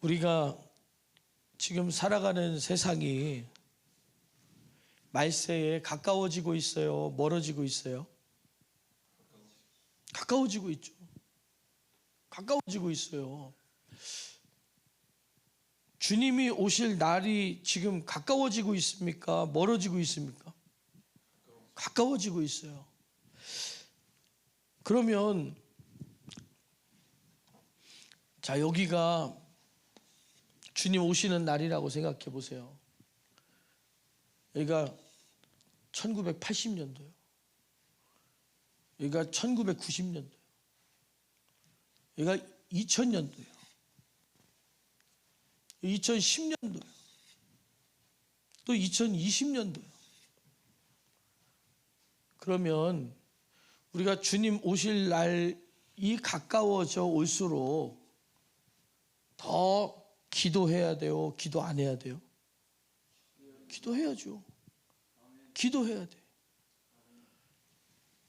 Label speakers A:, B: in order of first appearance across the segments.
A: 우리가 지금 살아가는 세상이 말세에 가까워지고 있어요? 멀어지고 있어요? 가까워지고 있죠. 가까워지고 있어요. 주님이 오실 날이 지금 가까워지고 있습니까? 멀어지고 있습니까? 가까워지고 있어요. 그러면 자, 여기가 주님 오시는 날이라고 생각해 보세요. 여기가 1980년도요. 여기가 1990년도요. 여기가 2000년도요. 2010년도요. 또 2020년도요. 그러면 우리가 주님 오실 날이 가까워져 올수록 더 기도해야 돼요? 기도 안 해야 돼요? 기도해야죠. 기도해야 돼.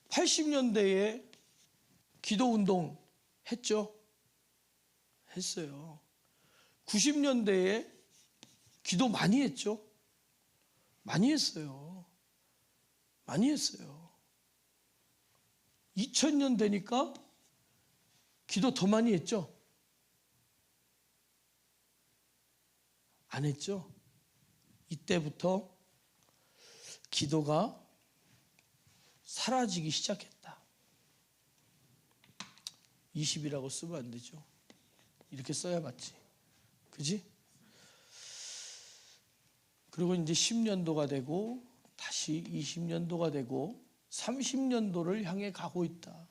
A: 80년대에 기도운동 했죠? 했어요. 90년대에 기도 많이 했죠? 많이 했어요. 많이 했어요. 2000년 되니까 기도 더 많이 했죠? 안 했죠? 이때부터 기도가 사라지기 시작했다. 20이라고 쓰면 안 되죠. 이렇게 써야 맞지. 그지? 그리고 이제 10년도가 되고 다시 20년도가 되고 30년도를 향해 가고 있다.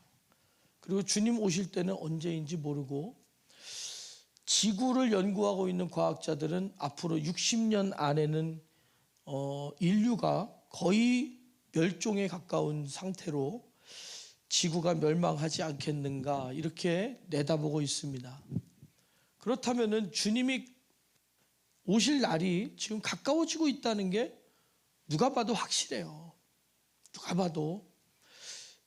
A: 그리고 주님 오실 때는 언제인지 모르고 지구를 연구하고 있는 과학자들은 앞으로 60년 안에는 인류가 거의 멸종에 가까운 상태로 지구가 멸망하지 않겠는가 이렇게 내다보고 있습니다. 그렇다면은 주님이 오실 날이 지금 가까워지고 있다는 게 누가 봐도 확실해요. 누가 봐도.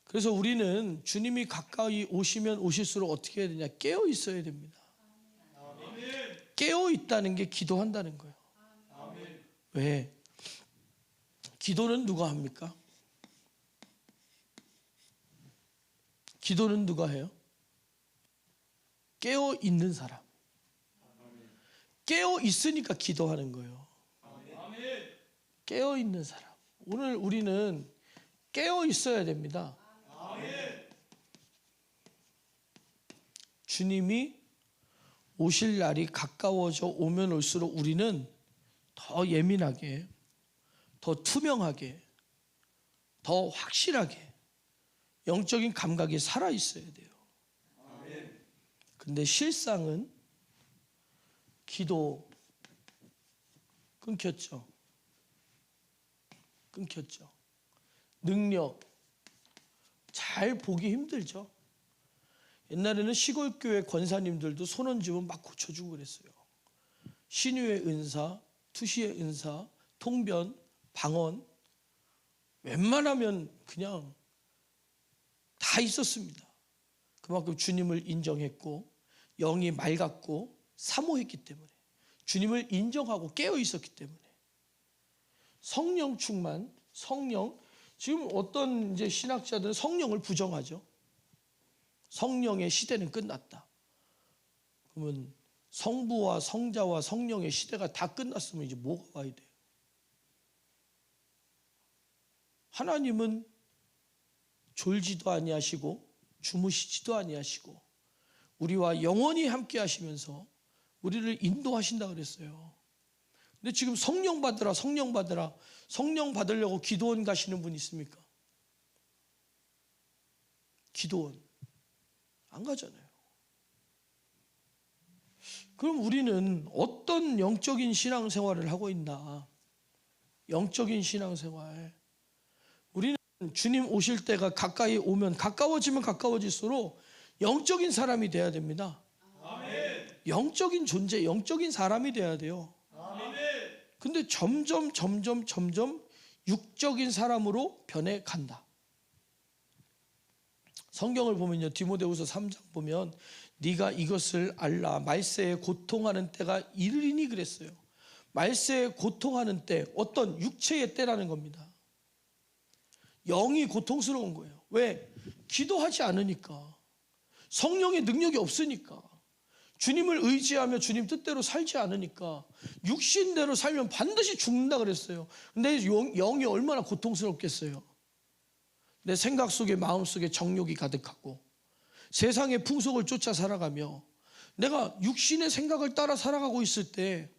A: 그래서 우리는 주님이 가까이 오시면 오실수록 어떻게 해야 되냐? 깨어 있어야 됩니다. 깨어 있다는 게 기도한다는 거예요. 왜? 기도는 누가 합니까? 기도는 누가 해요? 깨어 있는 사람. 깨어 있으니까 기도하는 거예요. 깨어 있는 사람. 오늘 우리는 깨어 있어야 됩니다. 주님이 오실 날이 가까워져 오면 올수록 우리는 더 예민하게, 더 투명하게, 더 확실하게 영적인 감각이 살아 있어야 돼요. 근데 실상은 기도 끊겼죠. 끊겼죠. 능력 잘 보기 힘들죠. 옛날에는 시골교회 권사님들도 손 얹으면 막 고쳐주고 그랬어요. 신유의 은사, 투시의 은사, 통변, 방언 웬만하면 그냥 다 있었습니다. 그만큼 주님을 인정했고 영이 맑았고 사모했기 때문에 주님을 인정하고 깨어 있었기 때문에 성령 충만, 성령 지금 어떤 이제 신학자들은 성령을 부정하죠. 성령의 시대는 끝났다. 그러면 성부와 성자와 성령의 시대가 다 끝났으면 이제 뭐가 와야 돼요? 하나님은 졸지도 아니하시고 주무시지도 아니하시고 우리와 영원히 함께 하시면서 우리를 인도하신다 그랬어요. 근데 지금 성령 받으라 성령 받으라 성령 받으려고 기도원 가시는 분 있습니까? 기도원 안 가잖아요. 그럼 우리는 어떤 영적인 신앙생활을 하고 있나? 영적인 신앙생활. 우리는 주님 오실 때가 가까이 오면 가까워지면 가까워질수록 영적인 사람이 돼야 됩니다. 영적인 존재, 영적인 사람이 돼야 돼요. 근데 점점 육적인 사람으로 변해간다. 성경을 보면요, 디모데후서 3장 보면 네가 이것을 알라. 말세에 고통하는 때가 이르리니 그랬어요. 말세에 고통하는 때, 어떤 육체의 때라는 겁니다. 영이 고통스러운 거예요. 왜? 기도하지 않으니까. 성령의 능력이 없으니까. 주님을 의지하며 주님 뜻대로 살지 않으니까. 육신대로 살면 반드시 죽는다 그랬어요. 근데 영이 얼마나 고통스럽겠어요. 내 생각 속에, 마음 속에 정욕이 가득하고 세상의 풍속을 쫓아 살아가며 내가 육신의 생각을 따라 살아가고 있을 때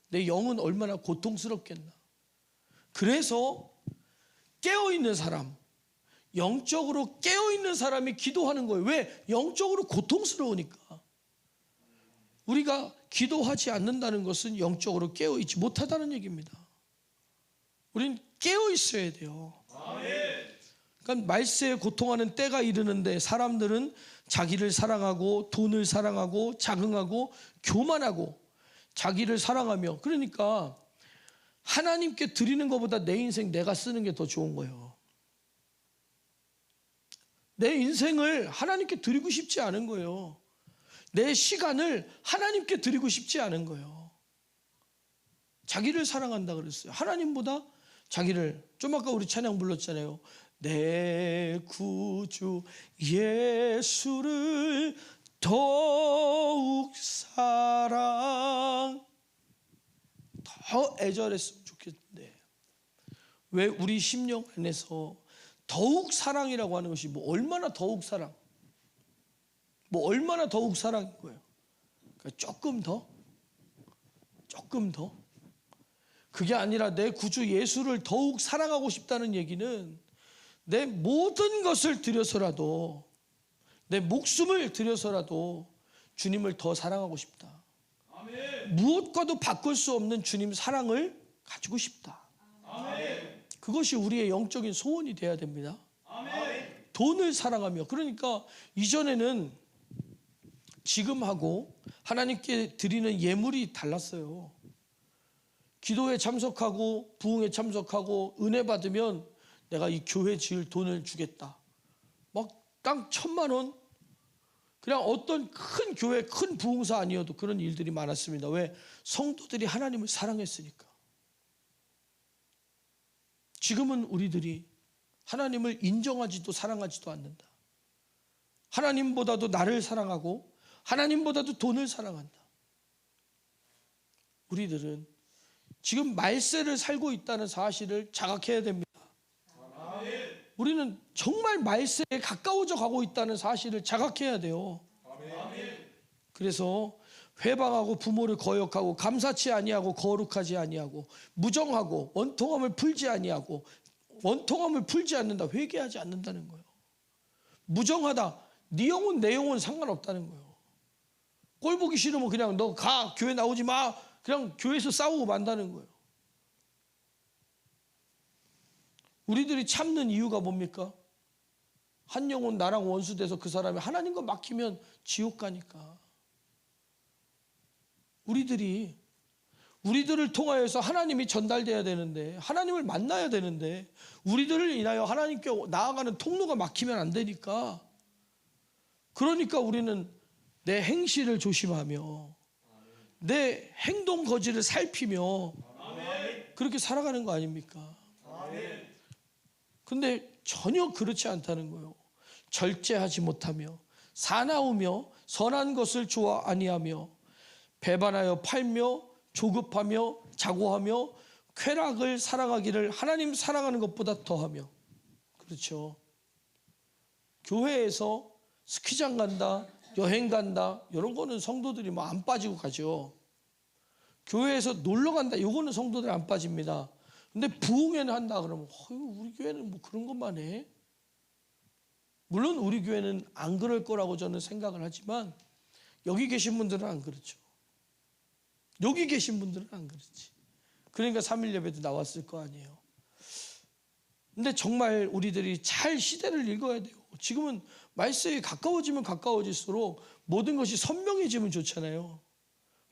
A: 내 영은 얼마나 고통스럽겠나. 그래서 깨어있는 사람, 영적으로 깨어있는 사람이 기도하는 거예요. 왜? 영적으로 고통스러우니까. 우리가 기도하지 않는다는 것은 영적으로 깨어있지 못하다는 얘기입니다. 우린 깨어있어야 돼요. 그러니까 말세에 고통하는 때가 이르는데 사람들은 자기를 사랑하고 돈을 사랑하고 자긍하고 교만하고 자기를 사랑하며, 그러니까 하나님께 드리는 것보다 내 인생 내가 쓰는 게 더 좋은 거예요. 내 인생을 하나님께 드리고 싶지 않은 거예요. 내 시간을 하나님께 드리고 싶지 않은 거예요. 자기를 사랑한다 그랬어요. 하나님보다 자기를. 좀 아까 우리 찬양 불렀잖아요. 내 구주 예수를 더욱 사랑. 더 애절했으면 좋겠는데 왜 우리 심령 안에서 더욱 사랑이라고 하는 것이 뭐 얼마나 더욱 사랑, 뭐 얼마나 더욱 사랑인 거예요. 그러니까 조금 더 그게 아니라 내 구주 예수를 더욱 사랑하고 싶다는 얘기는 내 모든 것을 들여서라도, 내 목숨을 들여서라도 주님을 더 사랑하고 싶다. 아멘. 무엇과도 바꿀 수 없는 주님 사랑을 가지고 싶다. 아멘. 그것이 우리의 영적인 소원이 돼야 됩니다. 아멘. 돈을 사랑하며. 그러니까 이전에는 지금하고 하나님께 드리는 예물이 달랐어요. 기도에 참석하고 부흥에 참석하고 은혜 받으면 내가 이 교회 지을 돈을 주겠다. 막 땅 1,000만 원. 그냥 어떤 큰 교회, 큰 부흥사 아니어도 그런 일들이 많았습니다. 왜? 성도들이 하나님을 사랑했으니까. 지금은 우리들이 하나님을 인정하지도 사랑하지도 않는다. 하나님보다도 나를 사랑하고 하나님보다도 돈을 사랑한다. 우리들은 지금 말세를 살고 있다는 사실을 자각해야 됩니다. 우리는 정말 말세에 가까워져 가고 있다는 사실을 자각해야 돼요. 그래서 회방하고 부모를 거역하고 감사치 아니하고 거룩하지 아니하고 무정하고 원통함을 풀지 아니하고, 원통함을 풀지 않는다, 회개하지 않는다는 거예요. 무정하다, 네 영혼 내 영혼 상관없다는 거예요. 꼴 보기 싫으면 그냥 너 가, 교회 나오지 마, 그냥 교회에서 싸우고 만다는 거예요. 우리들이 참는 이유가 뭡니까? 한 영혼 나랑 원수돼서 그 사람이 하나님과 막히면 지옥 가니까. 우리들을 통하여서 하나님이 전달돼야 되는데, 하나님을 만나야 되는데, 우리들을 인하여 하나님께 나아가는 통로가 막히면 안 되니까. 그러니까 우리는 내 행실을 조심하며 내 행동 거지를 살피며 그렇게 살아가는 거 아닙니까? 근데 전혀 그렇지 않다는 거예요. 절제하지 못하며 사나우며 선한 것을 좋아 아니하며 배반하여 팔며 조급하며 자고하며 쾌락을 사랑하기를 하나님 사랑하는 것보다 더하며. 그렇죠. 교회에서 스키장 간다, 여행 간다, 이런 거는 성도들이 뭐 안 빠지고 가죠. 교회에서 놀러 간다, 이거는 성도들이 안 빠집니다. 근데 부흥회는 한다 그러면 우리 교회는 뭐 그런 것만 해? 물론 우리 교회는 안 그럴 거라고 저는 생각을 하지만 여기 계신 분들은 안 그렇죠. 여기 계신 분들은 안 그렇지. 그러니까 3일 예배도 나왔을 거 아니에요. 근데 정말 우리들이 잘 시대를 읽어야 돼요. 지금은 말세에 가까워지면 가까워질수록 모든 것이 선명해지면 좋잖아요.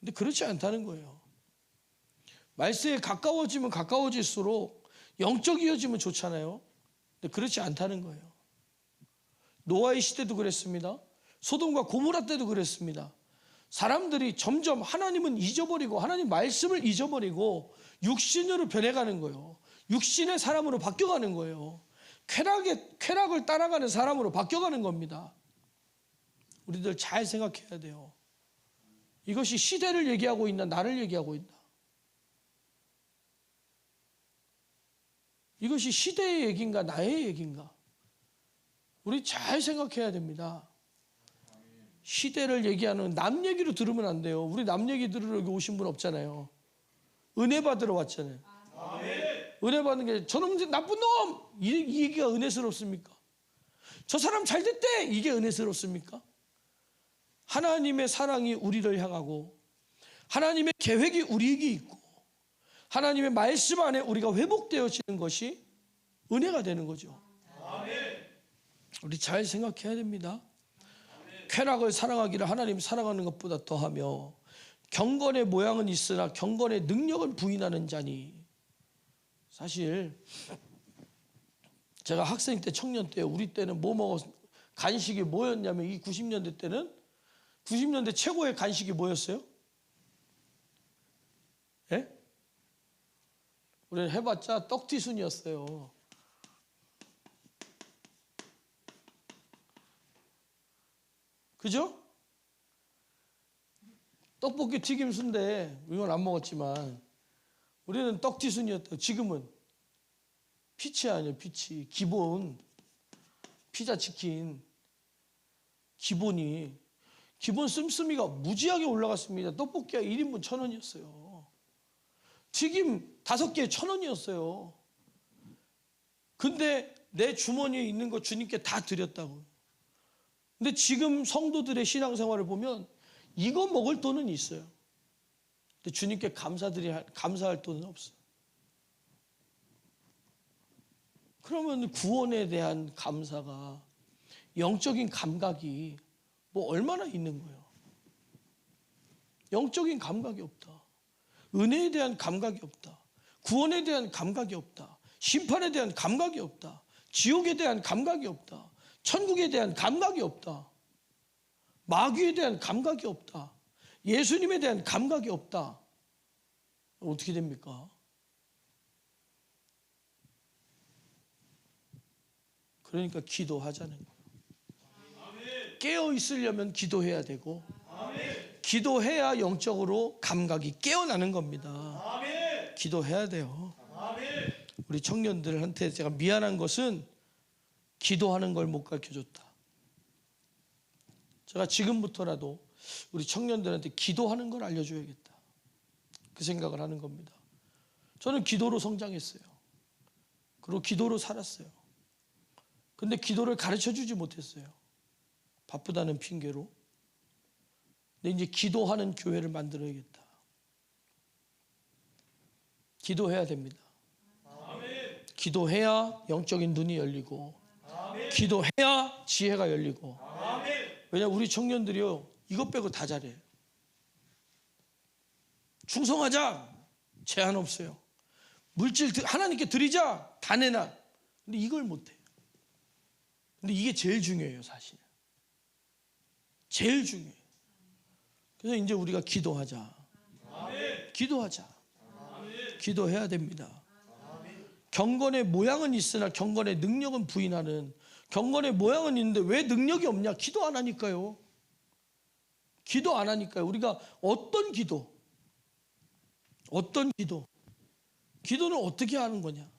A: 근데 그렇지 않다는 거예요. 말세에 가까워지면 가까워질수록 영적이어지면 좋잖아요. 근데 그렇지 않다는 거예요. 노아의 시대도 그랬습니다. 소돔과 고모라 때도 그랬습니다. 사람들이 점점 하나님은 잊어버리고 하나님 말씀을 잊어버리고 육신으로 변해가는 거예요. 육신의 사람으로 바뀌어가는 거예요. 쾌락을 따라가는 사람으로 바뀌어가는 겁니다. 우리들 잘 생각해야 돼요. 이것이 시대를 얘기하고 있나 나를 얘기하고 있나. 이것이 시대의 얘기인가 나의 얘기인가. 우리 잘 생각해야 됩니다. 시대를 얘기하는 남 얘기로 들으면 안 돼요. 우리 남 얘기 들으러 여기 오신 분 없잖아요. 은혜 받으러 왔잖아요. 은혜 받는 게 저놈 나쁜 놈! 이 얘기가 은혜스럽습니까? 저 사람 잘 됐대! 이게 은혜스럽습니까? 하나님의 사랑이 우리를 향하고 하나님의 계획이 우리에게 있고 하나님의 말씀 안에 우리가 회복되어지는 것이 은혜가 되는 거죠. 우리 잘 생각해야 됩니다. 쾌락을 사랑하기를 하나님 사랑하는 것보다 더하며 경건의 모양은 있으나 경건의 능력은 부인하는 자니. 사실 제가 학생 때 청년 때 우리 때는 뭐 먹었 간식이 뭐였냐면 이 90년대 때는 90년대 최고의 간식이 뭐였어요? 예? 우리는 해봤자 떡튀순이었어요. 그죠? 떡볶이 튀김순대 이건 안 먹었지만 우리는 떡튀순이었대요. 지금은 피치 아니에요. 피치. 기본 피자 치킨 기본 씀씀이가 무지하게 올라갔습니다. 떡볶이가 1인분 1,000원이었어요. 튀김 5개에 1,000원이었어요. 근데 내 주머니에 있는 거 주님께 다 드렸다고. 근데 지금 성도들의 신앙생활을 보면 이거 먹을 돈은 있어요. 근데 주님께 감사할 돈은 없어요. 그러면 구원에 대한 감사가 영적인 감각이 뭐 얼마나 있는 거예요? 영적인 감각이 없다. 은혜에 대한 감각이 없다. 구원에 대한 감각이 없다. 심판에 대한 감각이 없다. 지옥에 대한 감각이 없다. 천국에 대한 감각이 없다. 마귀에 대한 감각이 없다. 예수님에 대한 감각이 없다. 어떻게 됩니까? 그러니까 기도하자는 거예요. 깨어 있으려면 기도해야 되고 기도해야 영적으로 감각이 깨어나는 겁니다. 기도해야 돼요. 우리 청년들한테 제가 미안한 것은 기도하는 걸 못 가르쳐줬다. 제가 지금부터라도 우리 청년들한테 기도하는 걸 알려줘야겠다. 그 생각을 하는 겁니다. 저는 기도로 성장했어요. 그리고 기도로 살았어요. 근데 기도를 가르쳐주지 못했어요. 바쁘다는 핑계로. 근데 이제 기도하는 교회를 만들어야겠다. 기도해야 됩니다. 기도해야 영적인 눈이 열리고 기도해야 지혜가 열리고. 왜냐하면 우리 청년들이요 이것 빼고 다 잘해요. 충성하자 제한 없어요. 물질 하나님께 드리자 다 내놔. 근데 이걸 못해요. 근데 이게 제일 중요해요. 사실 제일 중요해요. 그래서 이제 우리가 기도하자. 기도하자. 기도해야 됩니다. 경건의 모양은 있으나 경건의 능력은 부인하는. 경건의 모양은 있는데 왜 능력이 없냐? 기도 안 하니까요. 기도 안 하니까요. 우리가 어떤 기도? 기도는 어떻게 하는 거냐?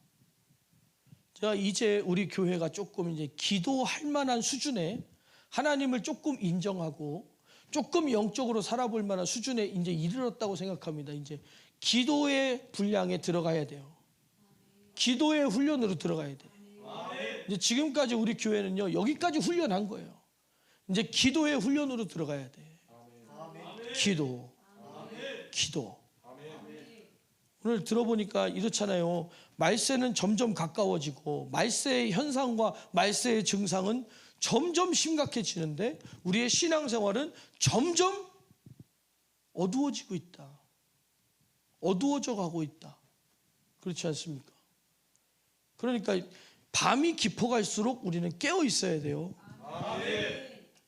A: 제가 이제 우리 교회가 조금 이제 기도할 만한 수준에 하나님을 조금 인정하고 조금 영적으로 살아볼 만한 수준에 이제 이르렀다고 생각합니다. 이제 기도의 분량에 들어가야 돼요. 기도의 훈련으로 들어가야 돼요. 이제 지금까지 우리 교회는요 여기까지 훈련한 거예요. 이제 기도의 훈련으로 들어가야 돼. 기도. 오늘 들어보니까 이렇잖아요. 말세는 점점 가까워지고 말세의 현상과 말세의 증상은 점점 심각해지는데 우리의 신앙생활은 점점 어두워지고 있다. 어두워져 가고 있다. 그렇지 않습니까? 그러니까 밤이 깊어갈수록 우리는 깨어 있어야 돼요.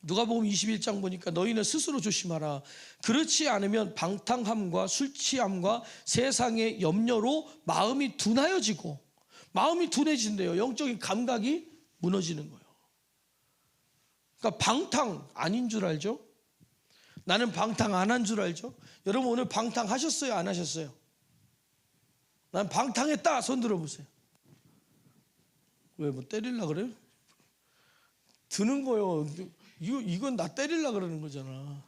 A: 누가복음 21장 보니까 너희는 스스로 조심하라. 그렇지 않으면 방탕함과 술 취함과 세상의 염려로 마음이 둔하여지고, 마음이 둔해진대요. 영적인 감각이 무너지는 거예요. 그러니까 방탕 아닌 줄 알죠? 나는 방탕 안 한 줄 알죠? 여러분 오늘 방탕 하셨어요? 안 하셨어요? 난 방탕했다. 손 들어보세요. 왜 뭐 때리려고 그래요? 드는 거요. 이건 나 때리려고 그러는 거잖아.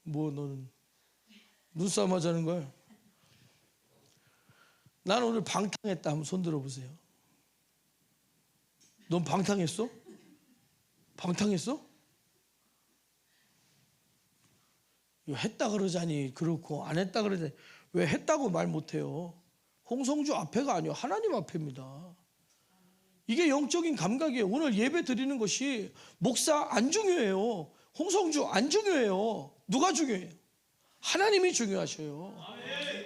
A: 뭐 너는 눈싸움 하자는 거야? 난 오늘 방탕했다. 한번 손 들어보세요. 넌 방탕했어? 방탕했어? 이거 했다 그러자니 그렇고 안 했다 그러자니 왜 했다고 말 못해요? 홍성주 앞에가 아니요, 하나님 앞에입니다. 이게 영적인 감각이에요. 오늘 예배 드리는 것이 목사 안 중요해요. 홍성주 안 중요해요. 누가 중요해요? 하나님이 중요하셔요.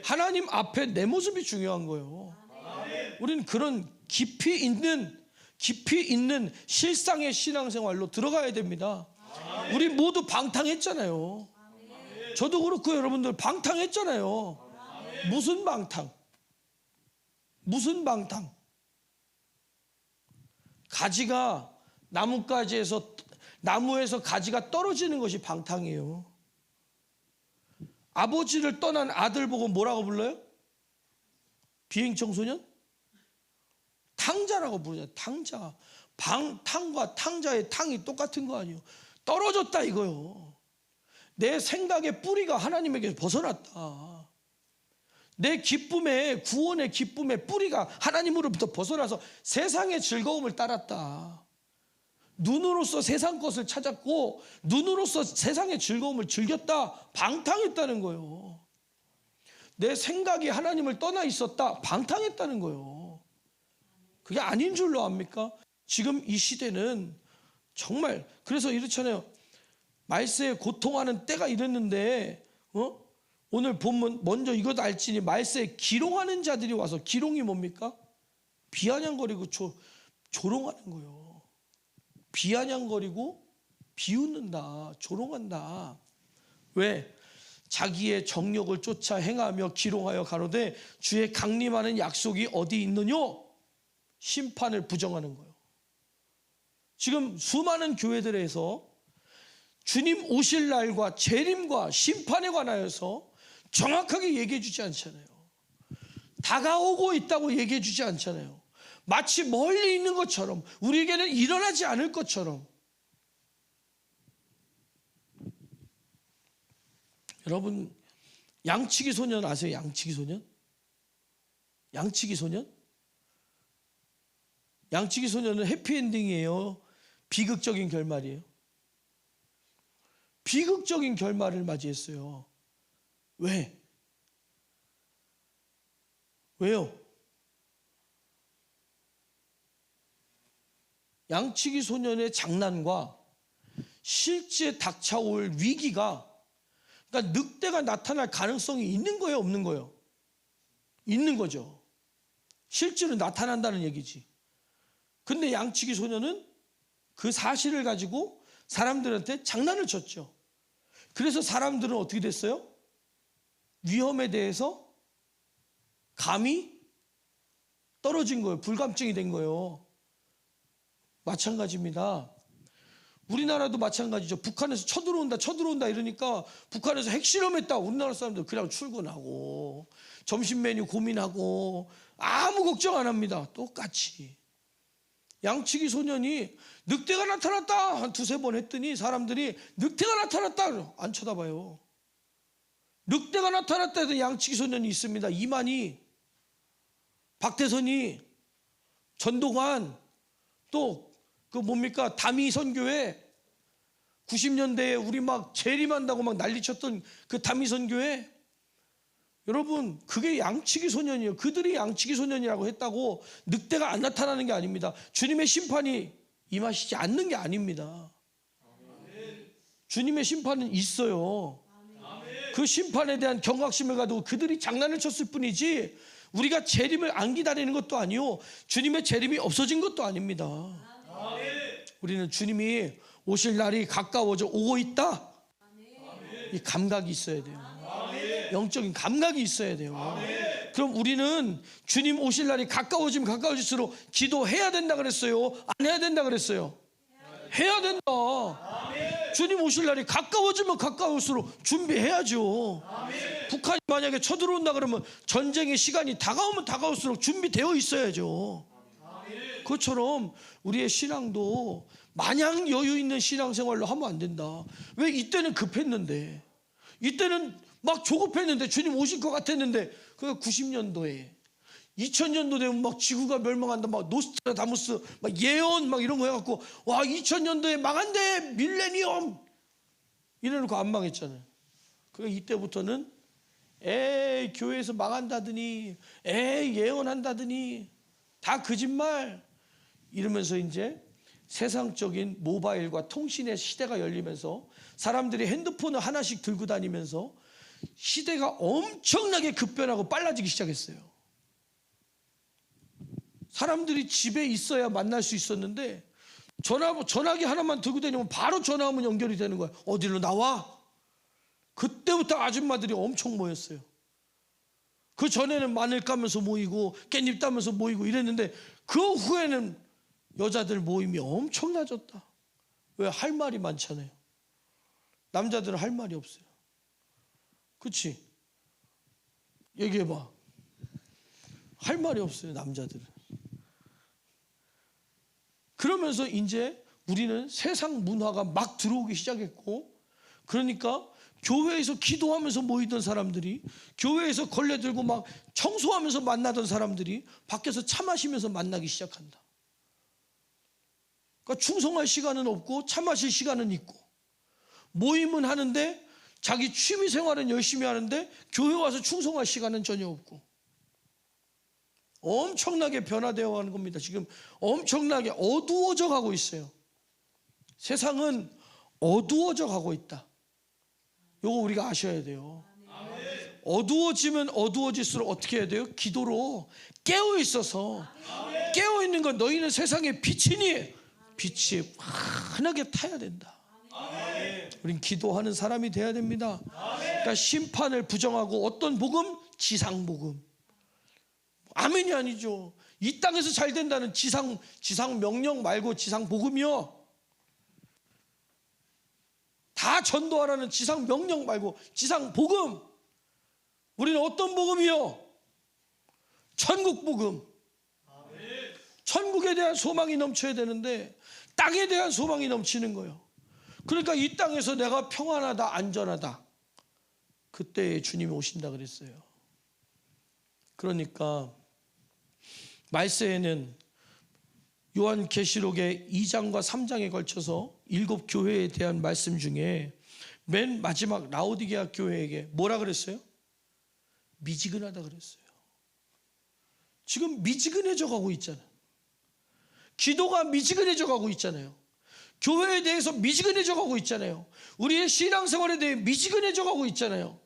A: 하나님 앞에 내 모습이 중요한 거예요. 우리는 그런 깊이 있는 실상의 신앙생활로 들어가야 됩니다. 우리 모두 방탕했잖아요. 저도 그렇고 여러분들 방탕했잖아요. 무슨 방탕? 무슨 방탕? 가지가 나무에서 가지가 떨어지는 것이 방탕이에요. 아버지를 떠난 아들 보고 뭐라고 불러요? 비행청소년? 탕자라고 부르잖아요. 탕자. 방탕과 탕자의 탕이 똑같은 거 아니에요. 떨어졌다 이거요. 내 생각의 뿌리가 하나님에게 벗어났다. 내 기쁨의, 구원의 기쁨의 뿌리가 하나님으로부터 벗어나서 세상의 즐거움을 따랐다. 눈으로서 세상 것을 찾았고 눈으로서 세상의 즐거움을 즐겼다. 방탕했다는 거예요. 내 생각이 하나님을 떠나 있었다. 방탕했다는 거예요. 그게 아닌 줄로 압니까? 지금 이 시대는 정말, 그래서 이렇잖아요. 말세에 고통하는 때가 이랬는데 오늘 본문 먼저 이것 알지니 말세에 기롱하는 자들이 와서, 기롱이 뭡니까? 비아냥거리고 조롱하는 거예요. 비아냥거리고 비웃는다, 조롱한다. 왜? 자기의 정욕을 쫓아 행하며 기롱하여 가로되 주의 강림하는 약속이 어디 있느냐? 심판을 부정하는 거예요. 지금 수많은 교회들에서 주님 오실 날과 재림과 심판에 관하여서 정확하게 얘기해 주지 않잖아요. 다가오고 있다고 얘기해 주지 않잖아요. 마치 멀리 있는 것처럼, 우리에게는 일어나지 않을 것처럼. 여러분, 양치기 소년 아세요? 양치기 소년? 양치기 소년? 양치기 소년은 해피엔딩이에요? 비극적인 결말이에요? 비극적인 결말을 맞이했어요. 왜? 왜요? 양치기 소년의 장난과 실제 닥쳐올 위기가, 그러니까 늑대가 나타날 가능성이 있는 거예요, 없는 거예요? 있는 거죠. 실제로 나타난다는 얘기지. 근데 양치기 소년은 그 사실을 가지고 사람들한테 장난을 쳤죠. 그래서 사람들은 어떻게 됐어요? 위험에 대해서 감이 떨어진 거예요. 불감증이 된 거예요. 마찬가지입니다. 우리나라도 마찬가지죠. 북한에서 쳐들어온다 이러니까 북한에서 핵실험했다. 우리나라 사람들 그냥 출근하고 점심 메뉴 고민하고 아무 걱정 안 합니다. 똑같이. 양치기 소년이 늑대가 나타났다 한 두세 번 했더니 사람들이 늑대가 나타났다 안 쳐다봐요. 늑대가 나타났다 해도 양치기 소년이 있습니다. 이만희, 박태선이, 전동환, 또 그 뭡니까 다미 선교회 90년대에 우리 막 재림한다고 막 난리쳤던 그 다미 선교회, 여러분 그게 양치기 소년이에요. 그들이 양치기 소년이라고 했다고 늑대가 안 나타나는 게 아닙니다. 주님의 심판이 임하시지 않는 게 아닙니다. 주님의 심판은 있어요. 그 심판에 대한 경각심을 가지고 그들이 장난을 쳤을 뿐이지 우리가 재림을 안 기다리는 것도 아니요, 주님의 재림이 없어진 것도 아닙니다. 우리는 주님이 오실 날이 가까워져 오고 있다. 이 감각이 있어야 돼요. 영적인 감각이 있어야 돼요. 그럼 우리는 주님 오실 날이 가까워지면 가까워질수록 기도해야 된다 그랬어요? 안 해야 된다 그랬어요? 해야 된다. 주님 오실 날이 가까워지면 가까울수록 준비해야죠. 북한이 만약에 쳐들어온다 그러면 전쟁의 시간이 다가오면 다가올수록 준비되어 있어야죠. 그것처럼 우리의 신앙도 마냥 여유 있는 신앙생활로 하면 안 된다. 왜? 이때는 급했는데, 이때는 막 조급했는데, 주님 오실 것 같았는데, 그 90년도에 2000년도 되면 막 지구가 멸망한다, 막 노스트라다무스 막 예언 막 이런 거 해갖고, 와 2000년도에 망한대 밀레니엄 이래놓고 안 망했잖아요. 그러니까 이때부터는 에이 교회에서 망한다더니, 에이 예언한다더니 다 거짓말 이러면서 이제 세상적인 모바일과 통신의 시대가 열리면서 사람들이 핸드폰을 하나씩 들고 다니면서 시대가 엄청나게 급변하고 빨라지기 시작했어요. 사람들이 집에 있어야 만날 수 있었는데 전화기 하나만 들고 다니면 바로 전화하면 연결이 되는 거야. 어디로 나와? 그때부터 아줌마들이 엄청 모였어요. 그 전에는 마늘 까면서 모이고 깻잎 따면서 모이고 이랬는데 그 후에는 여자들 모임이 엄청나졌다. 왜? 할 말이 많잖아요. 남자들은 할 말이 없어요. 그치? 얘기해봐. 할 말이 없어요, 남자들은. 그러면서 이제 우리는 세상 문화가 막 들어오기 시작했고, 그러니까 교회에서 기도하면서 모이던 사람들이, 교회에서 걸레 들고 막 청소하면서 만나던 사람들이 밖에서 차 마시면서 만나기 시작한다. 그러니까 충성할 시간은 없고 차 마실 시간은 있고, 모임은 하는데 자기 취미 생활은 열심히 하는데 교회 와서 충성할 시간은 전혀 없고, 엄청나게 변화되어 가는 겁니다. 지금 엄청나게 어두워져 가고 있어요. 세상은 어두워져 가고 있다. 이거 우리가 아셔야 돼요. 어두워지면 어두워질수록 어떻게 해야 돼요? 기도로 깨어 있어서, 깨어 있는 건 너희는 세상의 빛이니 빛이 환하게 타야 된다. 우린 기도하는 사람이 돼야 됩니다. 그러니까 심판을 부정하고 어떤 복음? 지상 복음. 아멘이 아니죠. 이 땅에서 잘 된다는 지상 명령 말고 지상 복음이요. 다 전도하라는 지상 명령 말고 지상 복음. 우리는 어떤 복음이요? 천국 복음. 천국에 대한 소망이 넘쳐야 되는데 땅에 대한 소망이 넘치는 거예요. 그러니까 이 땅에서 내가 평안하다, 안전하다, 그때 주님이 오신다 그랬어요. 그러니까 말세에는 요한계시록의 2장과 3장에 걸쳐서 7 교회에 대한 말씀 중에 맨 마지막 라오디게아 교회에게 뭐라 그랬어요? 미지근하다 그랬어요. 지금 미지근해져 가고 있잖아요. 기도가 미지근해져 가고 있잖아요. 교회에 대해서 미지근해져 가고 있잖아요. 우리의 신앙생활에 대해 미지근해져 가고 있잖아요.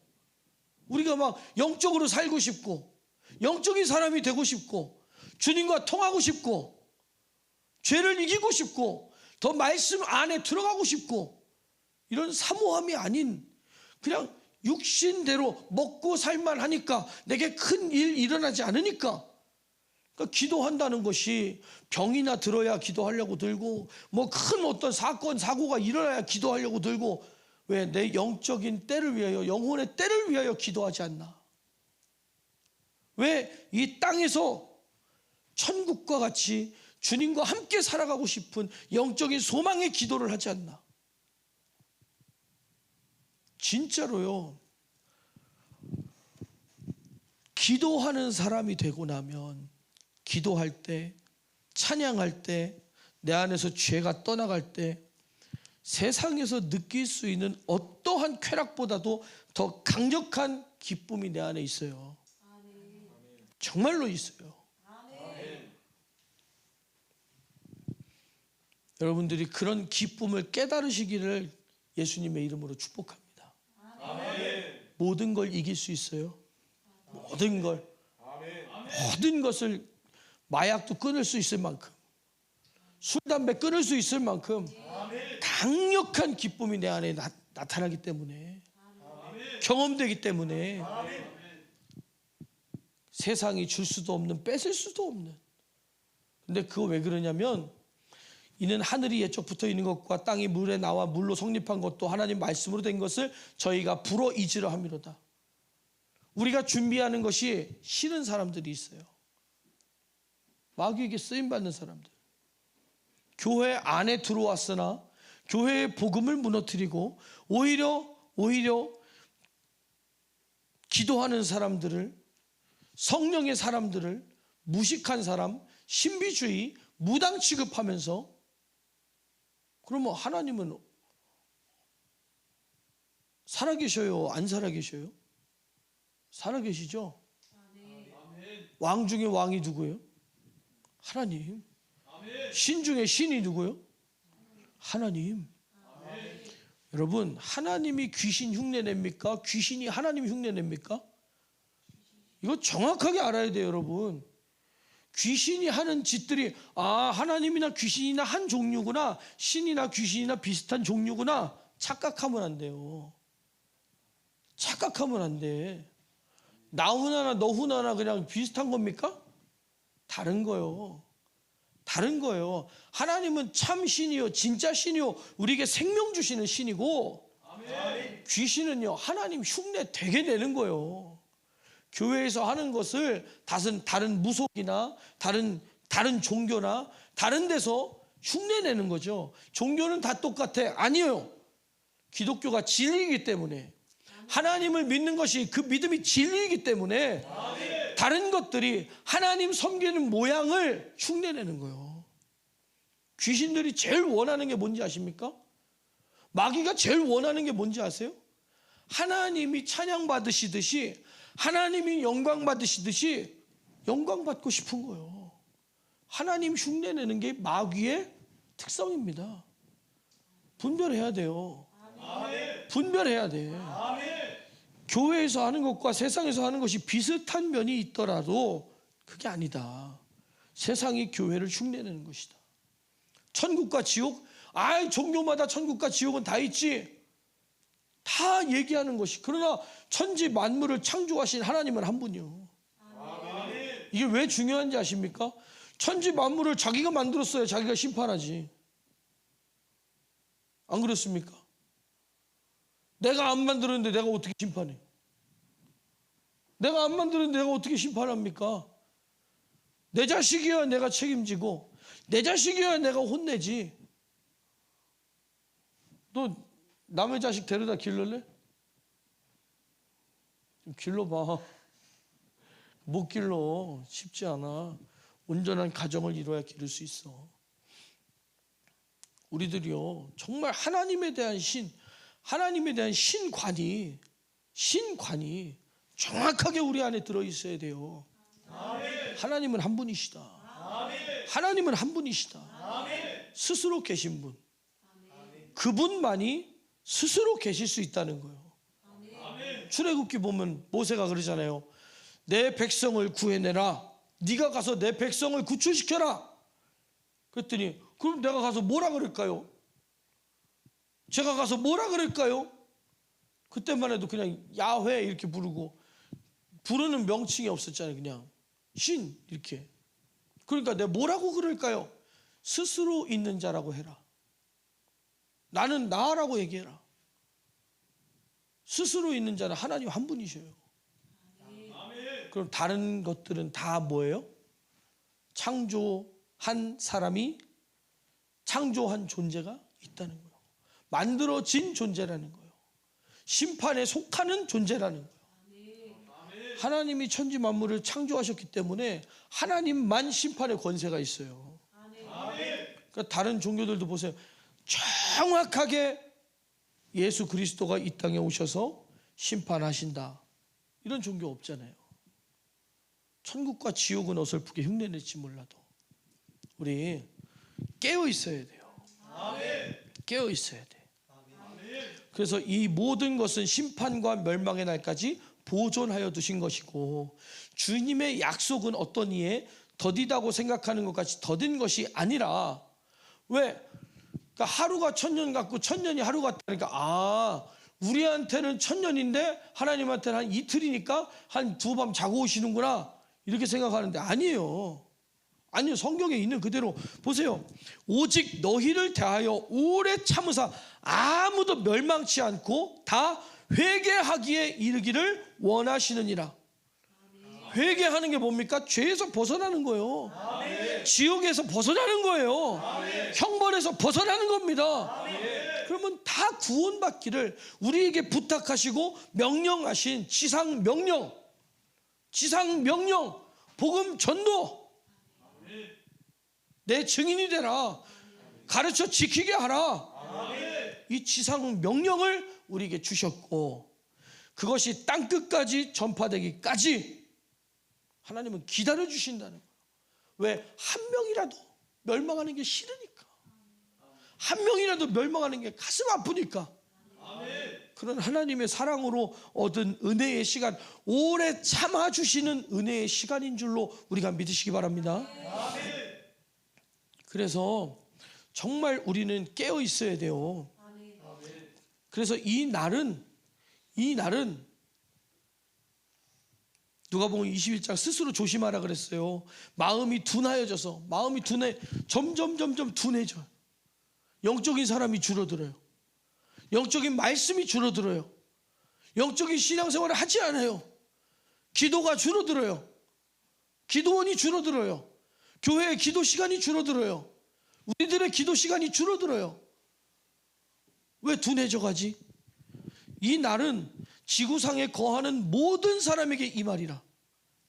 A: 우리가 막 영적으로 살고 싶고 영적인 사람이 되고 싶고 주님과 통하고 싶고 죄를 이기고 싶고 더 말씀 안에 들어가고 싶고, 이런 사모함이 아닌 그냥 육신대로 먹고 살만 하니까 내게 큰 일 일어나지 않으니까, 그러니까 기도한다는 것이 병이나 들어야 기도하려고 들고 뭐 큰 어떤 사건 사고가 일어나야 기도하려고 들고, 왜? 내 영적인 때를 위하여, 영혼의 때를 위하여 기도하지 않나? 왜 이 땅에서 천국과 같이 주님과 함께 살아가고 싶은 영적인 소망의 기도를 하지 않나? 진짜로요. 기도하는 사람이 되고 나면, 기도할 때, 찬양할 때, 내 안에서 죄가 떠나갈 때 세상에서 느낄 수 있는 어떠한 쾌락보다도 더 강력한 기쁨이 내 안에 있어요. 정말로 있어요. 여러분들이 그런 기쁨을 깨달으시기를 예수님의 이름으로 축복합니다. 모든 걸 이길 수 있어요. 모든 걸. 모든 것을, 마약도 끊을 수 있을 만큼, 술, 담배 끊을 수 있을 만큼 강력한 기쁨이 내 안에 나타나기 때문에, 경험되기 때문에 세상이 줄 수도 없는, 뺏을 수도 없는. 근데 그거 왜 그러냐면, 이는 하늘이 옛적부터 있는 것과 땅이 물에 나와 물로 성립한 것도 하나님 말씀으로 된 것을 저희가 불어 잊으려 함이로다. 우리가 준비하는 것이 싫은 사람들이 있어요. 마귀에게 쓰임받는 사람들. 교회 안에 들어왔으나 교회의 복음을 무너뜨리고 오히려 기도하는 사람들을, 성령의 사람들을 무식한 사람, 신비주의, 무당 취급하면서, 그러면 하나님은 살아계셔요? 안 살아계셔요? 살아계시죠? 왕 중에 왕이 누구예요? 하나님. 신 중에 신이 누구예요? 하나님. 여러분, 하나님이 귀신 흉내냅니까? 귀신이 하나님 흉내냅니까? 이거 정확하게 알아야 돼요, 여러분. 귀신이 하는 짓들이, 아, 하나님이나 귀신이나 한 종류구나, 신이나 귀신이나 비슷한 종류구나, 착각하면 안 돼요. 착각하면 안 돼. 나 후나나 너 후나나 그냥 비슷한 겁니까? 다른 거요. 다른 거예요. 하나님은 참 신이요, 진짜 신이요, 우리에게 생명 주시는 신이고, 아멘. 귀신은요, 하나님 흉내 되게 내는 거예요. 교회에서 하는 것을 다른 무속이나 다른 종교나 다른 데서 흉내내는 거죠. 종교는 다 똑같아. 아니에요. 기독교가 진리이기 때문에, 하나님을 믿는 것이 그 믿음이 진리이기 때문에 다른 것들이 하나님 섬기는 모양을 흉내내는 거예요. 귀신들이 제일 원하는 게 뭔지 아십니까? 마귀가 제일 원하는 게 뭔지 아세요? 하나님이 찬양받으시듯이, 하나님이 영광 받으시듯이 영광 받고 싶은 거예요. 하나님 흉내내는 게 마귀의 특성입니다. 분별해야 돼요. 분별해야 돼. 교회에서 하는 것과 세상에서 하는 것이 비슷한 면이 있더라도 그게 아니다. 세상이 교회를 흉내내는 것이다. 천국과 지옥, 종교마다 천국과 지옥은 다 있지, 다 얘기하는 것이. 그러나 천지 만물을 창조하신 하나님은 한 분이요. 이게 왜 중요한지 아십니까? 천지 만물을 자기가 만들었어야 자기가 심판하지. 안 그렇습니까? 내가 안 만들었는데 내가 어떻게 심판해? 내가 안 만들었는데 내가 어떻게 심판합니까? 내 자식이어야 내가 책임지고, 내 자식이어야 내가 혼내지. 너 남의 자식 데려다 길러래? 좀 길러봐. 못 길러. 쉽지 않아. 온전한 가정을 이뤄야 기를 수 있어. 우리들이요, 정말 하나님에 대한 신관이 정확하게 우리 안에 들어있어야 돼요. 하나님은 한 분이시다. 하나님은 한 분이시다. 스스로 계신 분. 그분만이 스스로 계실 수 있다는 거예요. 출애굽기 보면 모세가 그러잖아요. 내 백성을 구해내라. 네가 가서 내 백성을 구출시켜라. 그랬더니, 그럼 내가 가서 뭐라 그럴까요? 제가 가서 뭐라 그럴까요? 그때만 해도 그냥 야훼 이렇게 부르고, 부르는 명칭이 없었잖아요. 그냥 신 이렇게. 그러니까 내가 뭐라고 그럴까요? 스스로 있는 자라고 해라. 나는 나라고 얘기해라. 스스로 있는 자는 하나님 한 분이셔요. 그럼 다른 것들은 다 뭐예요? 창조한 사람이, 창조한 존재가 있다는 거예요. 만들어진 존재라는 거예요. 심판에 속하는 존재라는 거예요. 하나님이 천지 만물을 창조하셨기 때문에 하나님만 심판의 권세가 있어요. 그러니까 다른 종교들도 보세요. 정확하게 예수 그리스도가 이 땅에 오셔서 심판하신다, 이런 종교 없잖아요. 천국과 지옥은 어설프게 흉내낼지 몰라도 우리 깨어 있어야 돼요. 깨어 있어야 돼. 그래서 이 모든 것은 심판과 멸망의 날까지 보존하여 두신 것이고, 주님의 약속은 어떤 이에 더디다고 생각하는 것 같이 더딘 것이 아니라 왜? 그러니까 하루가 천년 같고 천년이 하루 같다니까, 아, 우리한테는 천년인데 하나님한테는 한 이틀이니까 한 두 밤 자고 오시는구나, 이렇게 생각하는데 아니에요. 아니요, 성경에 있는 그대로 보세요. 오직 너희를 대하여 오래 참으사 아무도 멸망치 않고 다 회개하기에 이르기를 원하시느니라. 회개하는 게 뭡니까? 죄에서 벗어나는 거예요. 지옥에서 벗어나는 거예요. 형벌에서 벗어나는 겁니다. 그러면 다 구원받기를 우리에게 부탁하시고 명령하신 지상 명령, 복음 전도, 내 증인이 되라, 가르쳐 지키게 하라, 이 지상 명령을 우리에게 주셨고, 그것이 땅끝까지 전파되기까지 하나님은 기다려 주신다는 거예요. 왜? 한 명이라도 멸망하는 게 싫으니까, 한 명이라도 멸망하는 게 가슴 아프니까. 그런 하나님의 사랑으로 얻은 은혜의 시간, 오래 참아주시는 은혜의 시간인 줄로 우리가 믿으시기 바랍니다. 그래서 정말 우리는 깨어 있어야 돼요. 그래서 이 날은 누가복음 21장 스스로 조심하라 그랬어요. 마음이 둔하여져서, 점점 둔해져요. 영적인 사람이 줄어들어요. 영적인 말씀이 줄어들어요. 영적인 신앙생활을 하지 않아요. 기도가 줄어들어요. 기도원이 줄어들어요. 교회의 기도 시간이 줄어들어요. 우리들의 기도 시간이 줄어들어요. 왜 둔해져 가지? 이 날은 지구상에 거하는 모든 사람에게 이 말이라.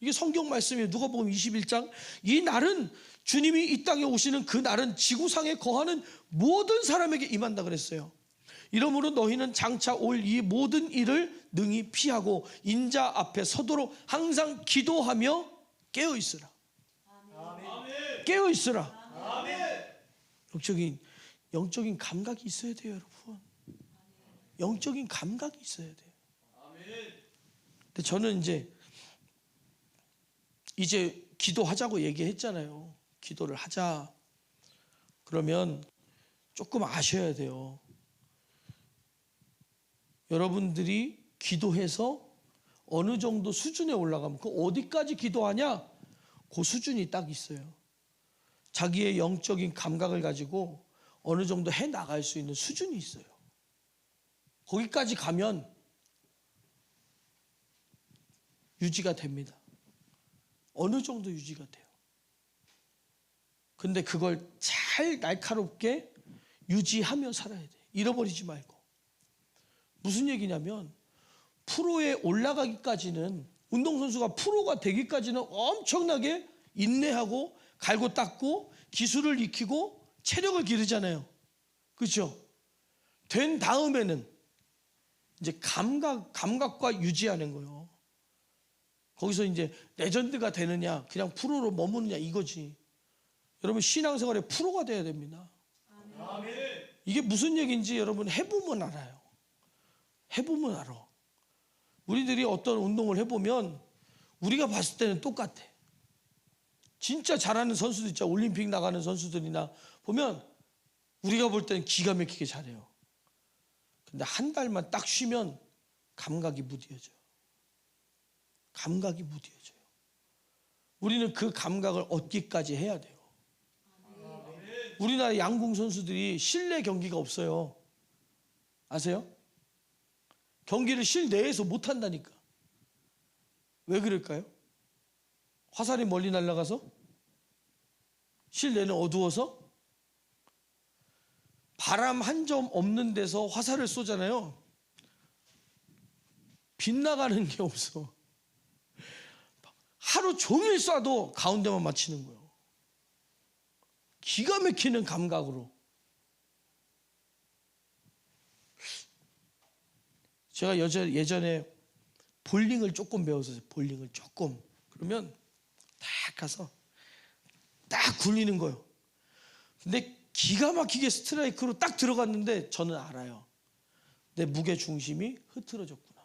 A: 이게 성경 말씀이에요. 누가복음 21장. 이 날은, 주님이 이 땅에 오시는 그 날은 지구상에 거하는 모든 사람에게 임한다 그랬어요. 이러므로 너희는 장차 올 이 모든 일을 능히 피하고 인자 앞에 서도록 항상 기도하며 깨어 있으라. 깨어 있으라. 영적인 감각이 있어야 돼요, 여러분. 영적인 감각이 있어야 돼요. 근데 저는 이제 기도하자고 얘기했잖아요. 기도를 하자. 그러면 조금 아셔야 돼요. 여러분들이 기도해서 어느 정도 수준에 올라가면, 그 어디까지 기도하냐? 그 수준이 딱 있어요. 자기의 영적인 감각을 가지고 어느 정도 해 나갈 수 있는 수준이 있어요. 거기까지 가면 유지가 됩니다. 어느 정도 유지가 돼요. 근데 그걸 잘 날카롭게 유지하며 살아야 돼요. 잃어버리지 말고. 무슨 얘기냐면, 프로에 올라가기까지는, 운동선수가 프로가 되기까지는 엄청나게 인내하고 갈고 닦고 기술을 익히고 체력을 기르잖아요. 그렇죠? 된 다음에는 이제 감각과 유지하는 거예요. 거기서 이제 레전드가 되느냐, 그냥 프로로 머무느냐, 이거지. 여러분, 신앙생활에 프로가 돼야 됩니다. 이게 무슨 얘기인지 여러분 해보면 알아요. 해보면 알아. 우리들이 어떤 운동을 해보면 우리가 봤을 때는 똑같아. 진짜 잘하는 선수들 있죠. 올림픽 나가는 선수들이나 보면 우리가 볼 때는 기가 막히게 잘해요. 근데 한 달만 딱 쉬면 감각이 무뎌져요. 감각이 무뎌져요. 우리는 그 감각을 얻기까지 해야 돼요. 우리나라 양궁 선수들이 실내 경기가 없어요. 아세요? 경기를 실내에서 못 한다니까. 왜 그럴까요? 화살이 멀리 날아가서? 실내는 어두워서? 바람 한 점 없는 데서 화살을 쏘잖아요. 빗나가는 게 없어. 하루 종일 쏴도 가운데만 맞히는 거예요. 기가 막히는 감각으로. 제가 예전에 볼링을 조금 배웠어요. 볼링을 조금. 그러면 딱 가서 딱 굴리는 거예요. 근데 기가 막히게 스트라이크로 딱 들어갔는데 저는 알아요. 내 무게중심이 흐트러졌구나.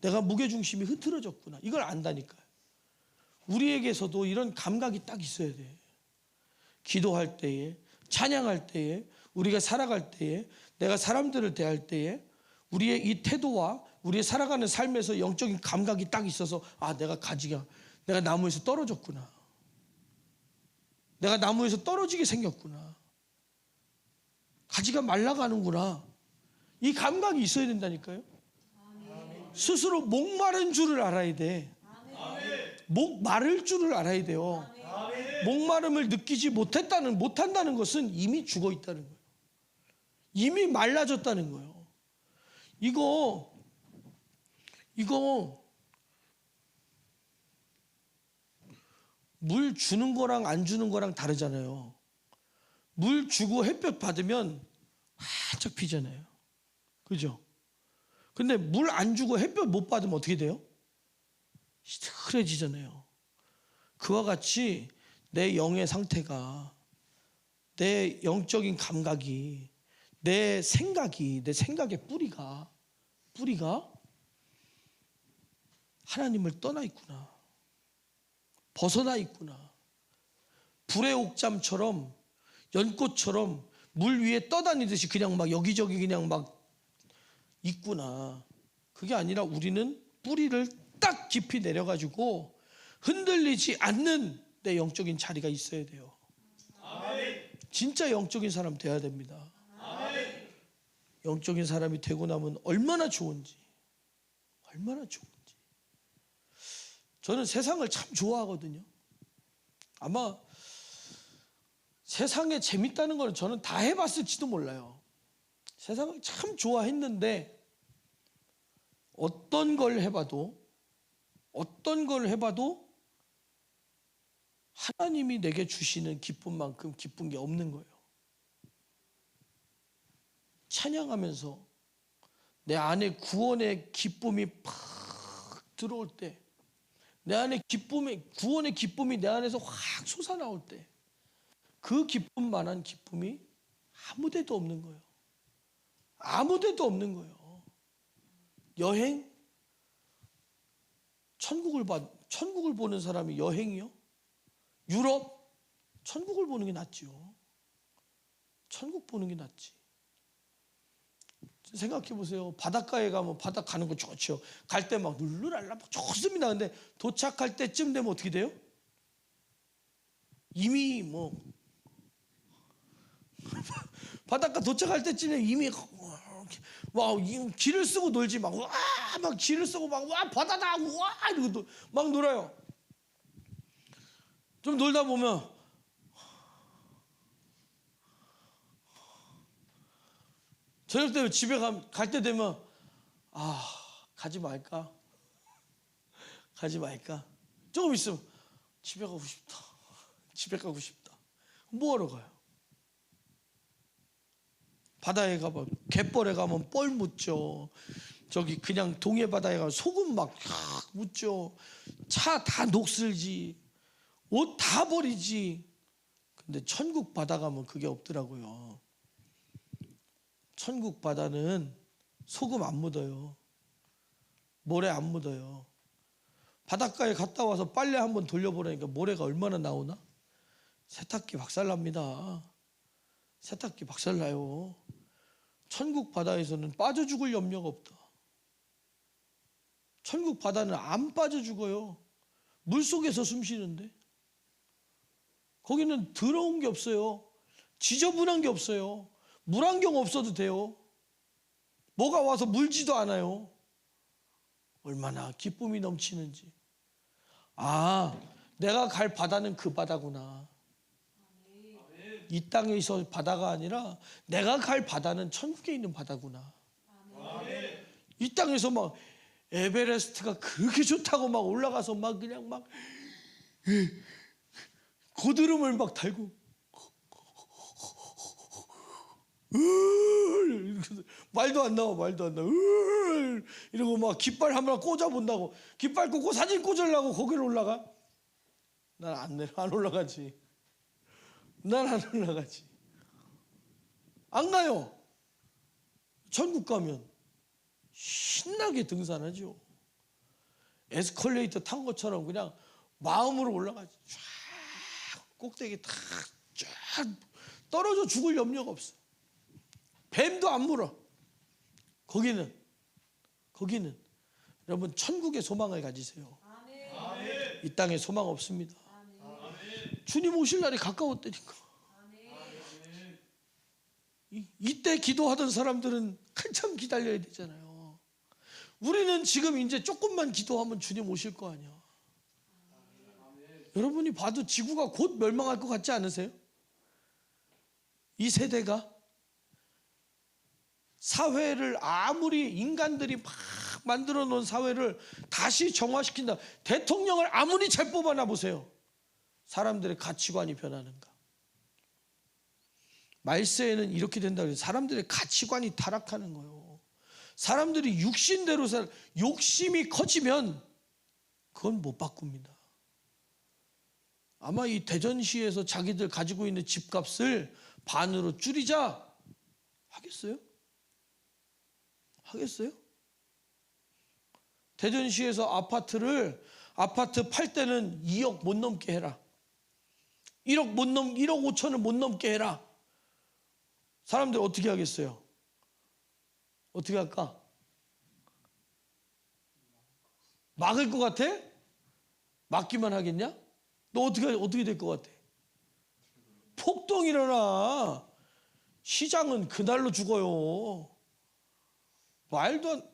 A: 내가 무게중심이 흐트러졌구나. 이걸 안다니까요. 우리에게서도 이런 감각이 딱 있어야 돼. 기도할 때에, 찬양할 때에, 우리가 살아갈 때에, 내가 사람들을 대할 때에 우리의 이 태도와 우리의 살아가는 삶에서 영적인 감각이 딱 있어서 내가 나무에서 떨어졌구나. 내가 나무에서 떨어지게 생겼구나. 가지가 말라가는구나. 이 감각이 있어야 된다니까요. 스스로 목마른 줄을 알아야 돼. 목마를 줄을 알아야 돼요. 목마름을 느끼지 못한다는 것은 이미 죽어 있다는 거예요. 이미 말라졌다는 거예요. 이거 물 주는 거랑 안 주는 거랑 다르잖아요. 물 주고 햇볕 받으면 한짝 피잖아요. 그죠? 근데 물 안 주고 햇볕 못 받으면 어떻게 돼요? 시들해지잖아요. 그와 같이 내 영의 상태가, 내 영적인 감각이, 내 생각의 뿌리가 하나님을 떠나 있구나. 벗어나 있구나. 불의 옥잠처럼, 연꽃처럼 물 위에 떠다니듯이 그냥 막 여기저기 그냥 막 있구나. 그게 아니라 우리는 뿌리를 딱 깊이 내려가지고 흔들리지 않는 내 영적인 자리가 있어야 돼요. 진짜 영적인 사람 돼야 됩니다. 영적인 사람이 되고 나면 얼마나 좋은지. 저는 세상을 참 좋아하거든요. 아마 세상에 재밌다는 걸 저는 다 해봤을지도 몰라요. 세상을 참 좋아했는데 어떤 걸 해봐도 하나님이 내게 주시는 기쁨만큼 기쁜 게 없는 거예요. 찬양하면서 내 안에 구원의 기쁨이 팍 들어올 때, 내 안에 구원의 기쁨이 내 안에서 확 솟아나올 때, 그 기쁨만한 기쁨이 아무데도 없는 거예요. 아무데도 없는 거예요. 여행? 천국을 보는 사람이 여행이요? 유럽? 천국을 보는 게 낫지요. 천국 보는 게 낫지. 생각해 보세요. 바닷가에 가면 바다 가는 거 좋죠. 갈 때 막 룰루랄라 막 좋습니다. 근데 도착할 때쯤 되면 어떻게 돼요? 이미 뭐 바닷가 도착할 때쯤에 이미 와 길을 쓰고 놀지 막 길을 쓰고 막 와 바다다 와 이러고 막 놀아요. 좀 놀다 보면 저녁 때 집에 갈 때 되면 가지 말까 조금 있으면 집에 가고 싶다. 뭐하러 가요? 바다에 가면 갯벌에 가면 뻘 묻죠. 저기 그냥 동해 바다에 가면 소금 막 묻죠. 차 다 녹슬지, 옷 다 버리지. 근데 천국 바다 가면 그게 없더라고요. 천국 바다는 소금 안 묻어요. 모래 안 묻어요. 바닷가에 갔다 와서 빨래 한번 돌려보라니까 모래가 얼마나 나오나? 세탁기 박살납니다. 세탁기 박살나요. 천국 바다에서는 빠져 죽을 염려가 없다. 천국 바다는 안 빠져 죽어요. 물속에서 숨 쉬는데. 거기는 더러운 게 없어요. 지저분한 게 없어요. 물안경 없어도 돼요. 뭐가 와서 물지도 않아요. 얼마나 기쁨이 넘치는지. 내가 갈 바다는 그 바다구나. 이 땅에서 바다가 아니라 내가 갈 바다는 천국에 있는 바다구나. 이 땅에서 막 에베레스트가 그렇게 좋다고 막 올라가서 막 그냥 막 고드름을 막 달고 말도 안 나와. 이러고 막 깃발 하나 꽂아 본다고. 깃발 꽂고 사진 꽂으려고 거기를 올라가? 난 안 올라가지. 안 가요. 천국 가면 신나게 등산하죠. 에스컬레이터 탄 것처럼 그냥 마음으로 올라가지. 쫙 꼭대기 쫙 떨어져 죽을 염려가 없어. 뱀도 안 물어. 거기는 여러분 천국의 소망을 가지세요. 이 땅에 소망 없습니다. 주님 오실 날이 가까웠다니까. 이때 기도하던 사람들은 한참 기다려야 되잖아요. 우리는 지금 이제 조금만 기도하면 주님 오실 거 아니야. 여러분이 봐도 지구가 곧 멸망할 것 같지 않으세요? 이 세대가 사회를 아무리 인간들이 막 만들어 놓은 사회를 다시 정화시킨다. 대통령을 아무리 잘 뽑아놔 보세요. 사람들의 가치관이 변하는가? 말세에는 이렇게 된다고 해요. 사람들의 가치관이 타락하는 거예요. 사람들이 육신대로 욕심이 커지면 그건 못 바꿉니다. 아마 이 대전시에서 자기들 가지고 있는 집값을 반으로 줄이자 하겠어요? 하겠어요? 대전시에서 아파트 팔 때는 2억 못 넘게 해라. 1억 5천을 못 넘게 해라. 사람들 어떻게 하겠어요? 어떻게 할까? 막을 것 같아? 막기만 하겠냐? 너 어떻게 될 것 같아? 폭동 일어나. 시장은 그날로 죽어요. 말도 안,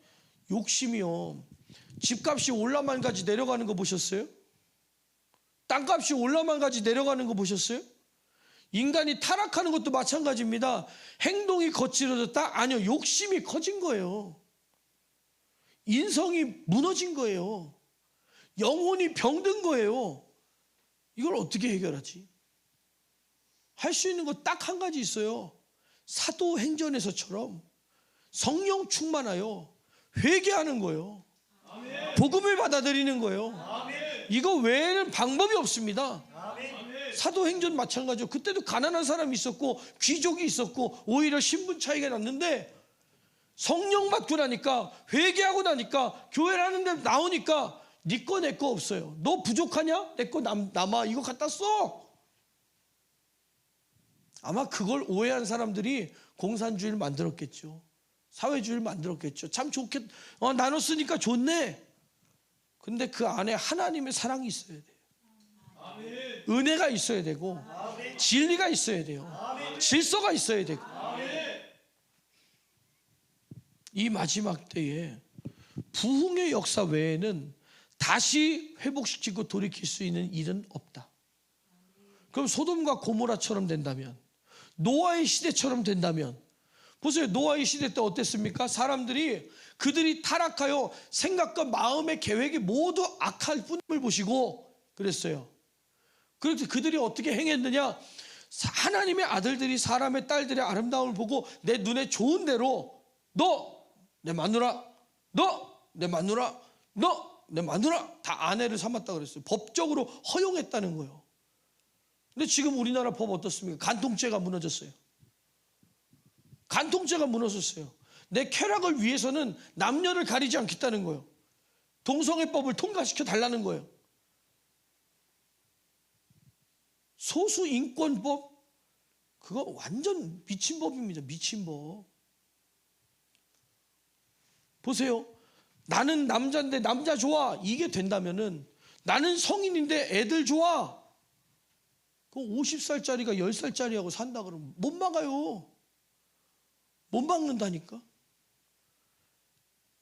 A: 욕심이요. 집값이 올라만까지 내려가는 거 보셨어요? 땅값이 올라만까지 내려가는 거 보셨어요? 인간이 타락하는 것도 마찬가지입니다. 행동이 거칠어졌다? 아니요, 욕심이 커진 거예요. 인성이 무너진 거예요. 영혼이 병든 거예요. 이걸 어떻게 해결하지? 할 수 있는 거 딱 한 가지 있어요. 사도행전에서처럼 성령 충만하여 회개하는 거예요. 아멘. 복음을 받아들이는 거예요. 아멘. 이거 외에는 방법이 없습니다. 아멘. 사도행전 마찬가지죠. 그때도 가난한 사람이 있었고 귀족이 있었고 오히려 신분 차이가 났는데 성령 받고 나니까 회개하고 나니까 교회를 하는데 나오니까 네 거 내 거 없어요. 너 부족하냐? 내 거 남아. 이거 갖다 써. 아마 그걸 오해한 사람들이 공산주의를 만들었겠죠. 사회주의를 만들었겠죠. 참 좋겠, 나눴으니까 좋네. 근데 그 안에 하나님의 사랑이 있어야 돼요. 아멘. 은혜가 있어야 되고, 아멘. 진리가 있어야 돼요. 아멘. 질서가 있어야 되고. 아멘. 이 마지막 때에 부흥의 역사 외에는 다시 회복시키고 돌이킬 수 있는 일은 없다. 그럼 소돔과 고모라처럼 된다면, 노아의 시대처럼 된다면, 보세요. 노아의 시대 때 어땠습니까? 사람들이 그들이 타락하여 생각과 마음의 계획이 모두 악할 뿐을 보시고 그랬어요. 그래서 그들이 어떻게 행했느냐? 하나님의 아들들이 사람의 딸들의 아름다움을 보고 내 눈에 좋은 대로 너 내 마누라, 너 내 마누라, 너 내 마누라 다 아내를 삼았다 그랬어요. 법적으로 허용했다는 거예요. 근데 지금 우리나라 법 어떻습니까? 간통죄가 무너졌어요. 간통죄가 무너졌어요. 내 쾌락을 위해서는 남녀를 가리지 않겠다는 거예요. 동성애법을 통과시켜 달라는 거예요. 소수인권법, 그거 완전 미친 법입니다. 미친 법. 보세요. 나는 남자인데 남자 좋아. 이게 된다면은 나는 성인인데 애들 좋아. 그 50살짜리가 10살짜리하고 산다 그러면 못 막아요. 못 막는다니까.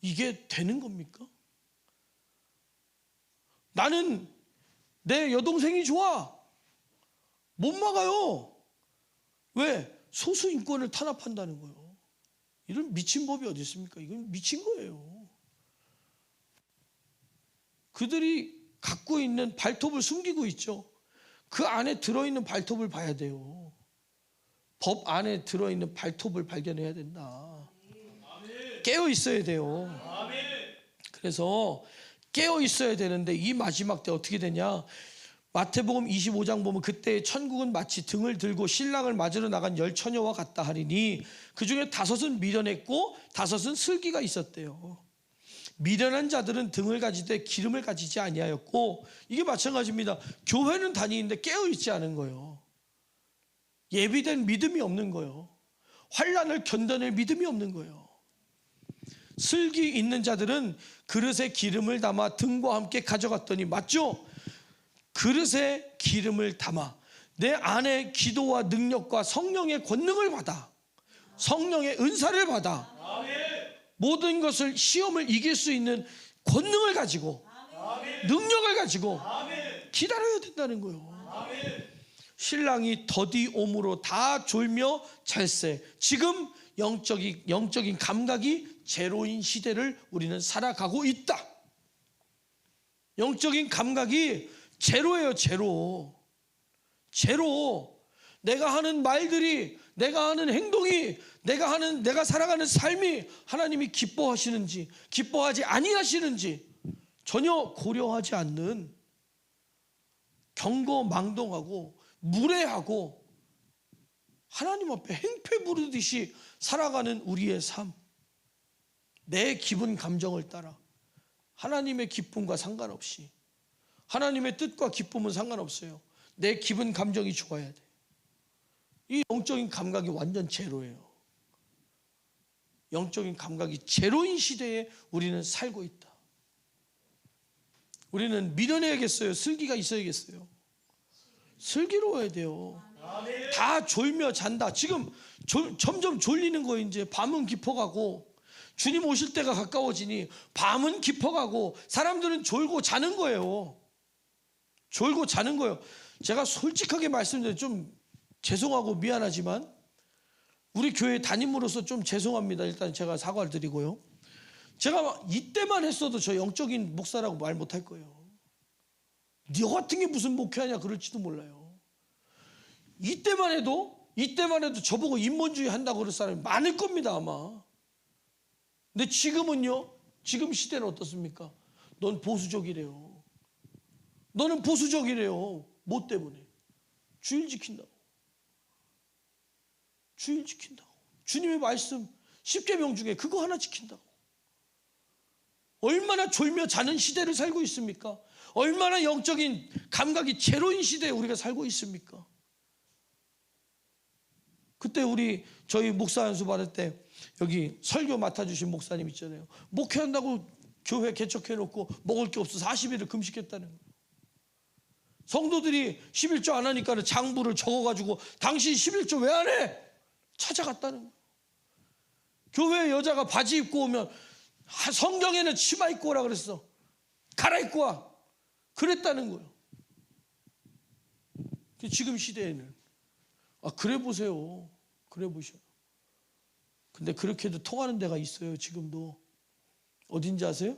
A: 이게 되는 겁니까? 나는 내 여동생이 좋아. 못 막아요. 왜? 소수 인권을 탄압한다는 거예요. 이런 미친 법이 어디 있습니까? 이건 미친 거예요. 그들이 갖고 있는 발톱을 숨기고 있죠. 그 안에 들어있는 발톱을 봐야 돼요. 법 안에 들어있는 발톱을 발견해야 된다. 깨어 있어야 돼요. 그래서 깨어 있어야 되는데 이 마지막 때 어떻게 되냐? 마태복음 25장 보면 그때 천국은 마치 등을 들고 신랑을 맞으러 나간 10처녀와 같다 하리니 그중에 5은 미련했고 5은 슬기가 있었대요. 미련한 자들은 등을 가지되 기름을 가지지 아니하였고, 이게 마찬가지입니다. 교회는 다니는데 깨어 있지 않은 거예요. 예비된 믿음이 없는 거예요. 환난을 견뎌낼 믿음이 없는 거예요. 슬기 있는 자들은 그릇에 기름을 담아 등과 함께 가져갔더니, 맞죠? 그릇에 기름을 담아 내 안에 기도와 능력과 성령의 권능을 받아, 성령의 은사를 받아, 모든 것을, 시험을 이길 수 있는 권능을 가지고, 능력을 가지고 기다려야 된다는 거예요. 신랑이 더디 옴으로 다 졸며 잘세. 지금 영적인 감각이 제로인 시대를 우리는 살아가고 있다. 영적인 감각이 제로예요. 제로. 내가 하는 말들이, 내가 하는 행동이, 내가 살아가는 삶이 하나님이 기뻐하시는지 기뻐하지 아니하시는지 전혀 고려하지 않는, 경거망동하고 무례하고 하나님 앞에 행패 부르듯이 살아가는 우리의 삶, 내 기분 감정을 따라, 하나님의 기쁨과 상관없이, 하나님의 뜻과 기쁨은 상관없어요. 내 기분 감정이 좋아야 돼. 이 영적인 감각이 완전 제로예요. 영적인 감각이 제로인 시대에 우리는 살고 있다. 우리는 밀어내야겠어요. 슬기가 있어야겠어요. 슬기로워야 돼요. 다 졸며 잔다. 지금 점점 졸리는 거예요. 이제 밤은 깊어가고, 주님 오실 때가 가까워지니 밤은 깊어가고 사람들은 졸고 자는 거예요. 졸고 자는 거예요. 제가 솔직하게 말씀드려요. 좀 죄송하고 미안하지만 우리 교회 담임으로서 좀 죄송합니다. 일단 제가 사과를 드리고요. 제가 이때만 했어도 저 영적인 목사라고 말 못할 거예요. 너 같은 게 무슨 목회하냐 그럴지도 몰라요. 이때만 해도 저보고 인본주의 한다고 그럴 사람이 많을 겁니다 아마. 근데 지금은요, 지금 시대는 어떻습니까? 넌 보수적이래요. 너는 보수적이래요. 뭐 때문에? 주일 지킨다고. 주님의 말씀 10계명 중에 그거 하나 지킨다고. 얼마나 졸며 자는 시대를 살고 있습니까? 얼마나 영적인 감각이 제로인 시대에 우리가 살고 있습니까? 그때 저희 목사 연수 받을 때 여기 설교 맡아주신 목사님 있잖아요. 목회한다고 교회 개척해놓고 먹을 게 없어 40일을 금식했다는 거예요. 성도들이 11조 안 하니까 장부를 적어가지고 당신 11조 왜 안 해? 찾아갔다는 거예요. 교회에 여자가 바지 입고 오면 성경에는 치마 입고 오라 그랬어. 갈아입고 와. 그랬다는 거예요. 지금 시대에는 그래 보세요. 그래 보셔. 근데 그렇게도 통하는 데가 있어요. 지금도. 어딘지 아세요?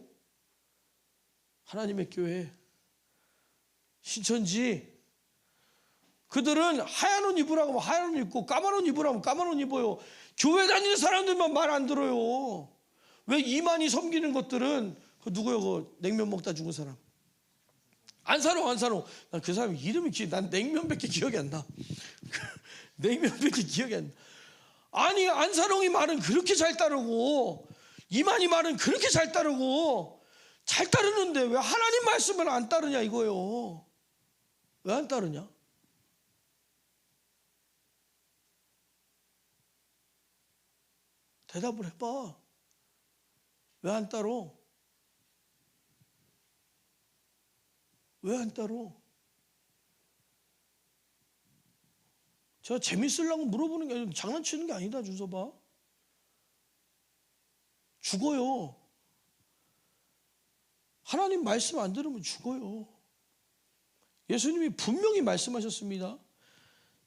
A: 하나님의 교회, 신천지. 그들은 하얀 옷 입으라고 하면 하얀 옷 입고 까만 옷 입으라고 하면 까만 옷 입어요. 교회 다니는 사람들만 말 안 들어요. 왜 이만희 섬기는 것들은 누구요? 그 냉면 먹다 죽은 사람. 안사롱. 난 그 사람 이름이 난 냉면밖에 기억이 안 나. 냉면밖에 기억이 안 나. 아니 안사롱이 말은 그렇게 잘 따르고 이만희 말은 그렇게 잘 따르고 잘 따르는데 왜 하나님 말씀을 안 따르냐 이거예요. 왜 안 따르냐? 대답을 해봐. 왜 안 따로? 왜 안 따로? 제가 재밌으려고 물어보는 게 아니라 장난치는 게 아니다. 준서봐. 죽어요. 하나님 말씀 안 들으면 죽어요. 예수님이 분명히 말씀하셨습니다.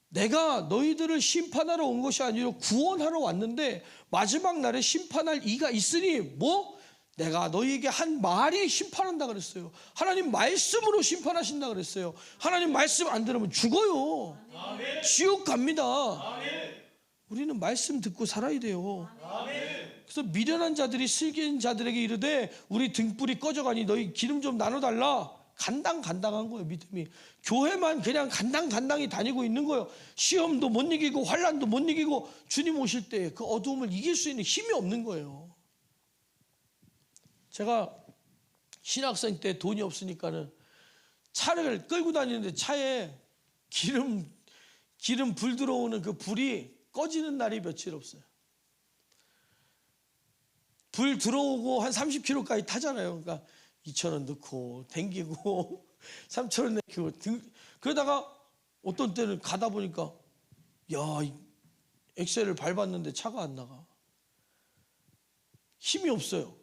A: 내가 너희들을 심판하러 온 것이 아니라 구원하러 왔는데 마지막 날에 심판할 이가 있으니 뭐? 내가 너희에게 한 말이 심판한다 그랬어요. 하나님 말씀으로 심판하신다 그랬어요. 하나님 말씀 안 들으면 죽어요. 아멘. 지옥 갑니다. 아멘. 우리는 말씀 듣고 살아야 돼요. 아멘. 그래서 미련한 자들이 슬기인 자들에게 이르되 우리 등불이 꺼져가니 너희 기름 좀 나눠달라. 간당간당한 거예요. 믿음이. 교회만 그냥 간당간당히 다니고 있는 거예요. 시험도 못 이기고 환난도 못 이기고 주님 오실 때 그 어두움을 이길 수 있는 힘이 없는 거예요. 제가 신학생 때 돈이 없으니까는 차를 끌고 다니는데 차에 기름 기름 불 들어오는 그 불이 꺼지는 날이 며칠 없어요. 불 들어오고 한 30km까지 타잖아요. 그러니까 2,000원 넣고 댕기고 3,000원 내고 그러다가 어떤 때는 가다 보니까 야, 엑셀을 밟았는데 차가 안 나가. 힘이 없어요.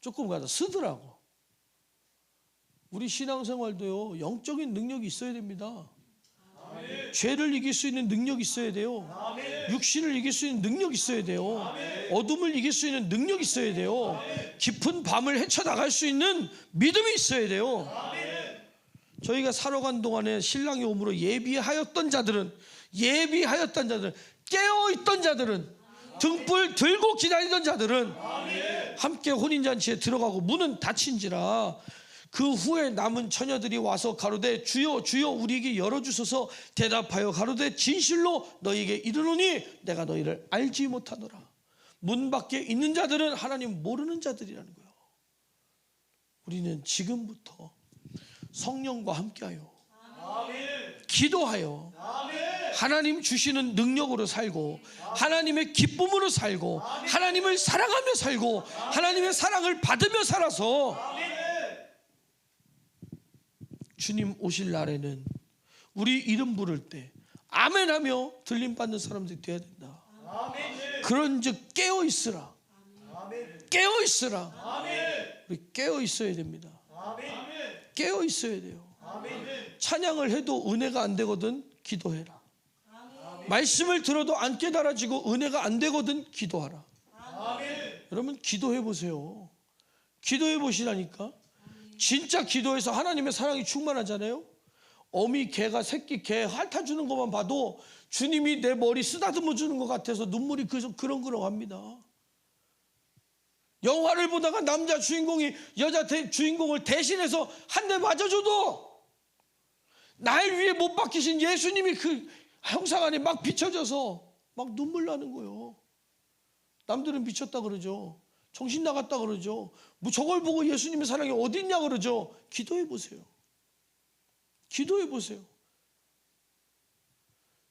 A: 조금 가다 쓰더라고. 우리 신앙생활도요, 영적인 능력이 있어야 됩니다. 아멘. 죄를 이길 수 있는 능력이 있어야 돼요. 아멘. 육신을 이길 수 있는 능력이 있어야 돼요. 아멘. 어둠을 이길 수 있는 능력이 있어야 돼요. 아멘. 깊은 밤을 헤쳐나갈 수 있는 믿음이 있어야 돼요. 아멘. 저희가 살아간 동안에 신랑이 오므로 예비하였던 자들은 깨어있던 자들은 등불 들고 기다리던 자들은 함께 혼인잔치에 들어가고 문은 닫힌지라 그 후에 남은 처녀들이 와서 가로되 주여 주여 우리에게 열어주소서 대답하여 가로되 진실로 너희에게 이르노니 내가 너희를 알지 못하노라. 문 밖에 있는 자들은 하나님 모르는 자들이라는 거예요. 우리는 지금부터 성령과 함께하여 기도하여 하나님 주시는 능력으로 살고 하나님의 기쁨으로 살고 하나님을 사랑하며 살고 하나님의 사랑을 받으며 살아서 주님 오실 날에는 우리 이름 부를 때 아멘하며 들림받는 사람들이 되어야 된다. 그런즉 깨어있으라. 깨어있으라. 우리 깨어있어야 됩니다. 깨어있어야 돼요. 찬양을 해도 은혜가 안 되거든 기도해라. 말씀을 들어도 안 깨달아지고 은혜가 안 되거든 기도하라. 여러분 기도해 보세요. 기도해 보시라니까. 진짜 기도해서 하나님의 사랑이 충만하잖아요. 어미 개가 새끼 개 핥아주는 것만 봐도 주님이 내 머리 쓰다듬어 주는 것 같아서 눈물이 그렁그렁합니다. 영화를 보다가 남자 주인공이 여자 주인공을 대신해서 한 대 맞아줘도 날 위해 못 박히신 예수님이 그 형상 안에 막 비춰져서 막 눈물 나는 거예요. 남들은 미쳤다 그러죠. 정신 나갔다 그러죠. 뭐 저걸 보고 예수님의 사랑이 어디 있냐 그러죠. 기도해 보세요. 기도해 보세요.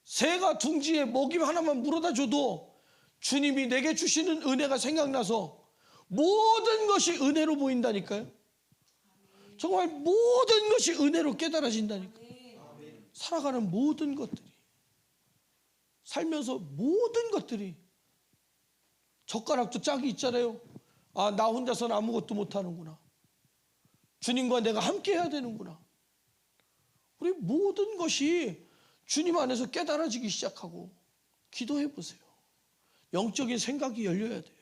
A: 새가 둥지에 먹이 하나만 물어다 줘도 주님이 내게 주시는 은혜가 생각나서 모든 것이 은혜로 보인다니까요. 정말 모든 것이 은혜로 깨달아진다니까요. 살아가는 모든 것들이, 살면서 모든 것들이, 젓가락도 짝이 있잖아요. 아, 나 혼자서는 아무것도 못하는구나. 주님과 내가 함께 해야 되는구나. 우리 모든 것이 주님 안에서 깨달아지기 시작하고 기도해 보세요. 영적인 생각이 열려야 돼요.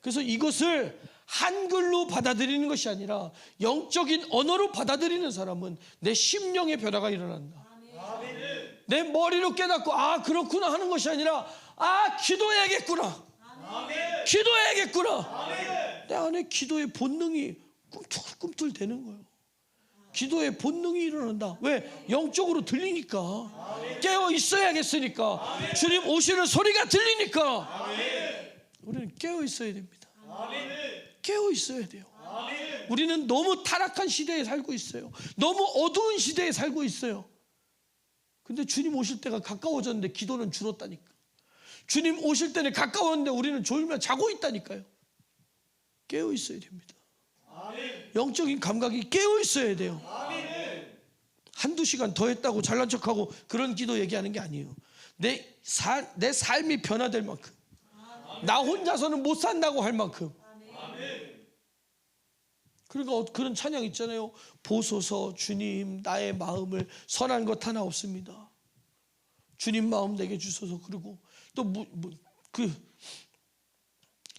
A: 그래서 이것을 한글로 받아들이는 것이 아니라 영적인 언어로 받아들이는 사람은 내 심령의 변화가 일어난다. 내 머리로 깨닫고 아 그렇구나 하는 것이 아니라 아 기도해야겠구나. 기도해야겠구나. 내 안에 기도의 본능이 꿈틀꿈틀 되는 거예요. 기도의 본능이 일어난다. 왜? 영적으로 들리니까. 깨어 있어야겠으니까. 주님 오시는 소리가 들리니까. 우리는 깨어 있어야 됩니다. 깨어 있어야 돼요. 우리는 너무 타락한 시대에 살고 있어요. 너무 어두운 시대에 살고 있어요. 근데 주님 오실 때가 가까워졌는데 기도는 줄었다니까. 주님 오실 때는 가까웠는데 우리는 졸며 자고 있다니까요. 깨어 있어야 됩니다. 영적인 감각이 깨어 있어야 돼요. 한두 시간 더 했다고 잘난 척하고 그런 기도 얘기하는 게 아니에요. 내 삶이 변화될 만큼, 나 혼자서는 못 산다고 할 만큼. 그러니까 그런 찬양 있잖아요. 보소서 주님 나의 마음을 선한 것 하나 없습니다. 주님 마음 내게 주소서. 그리고 또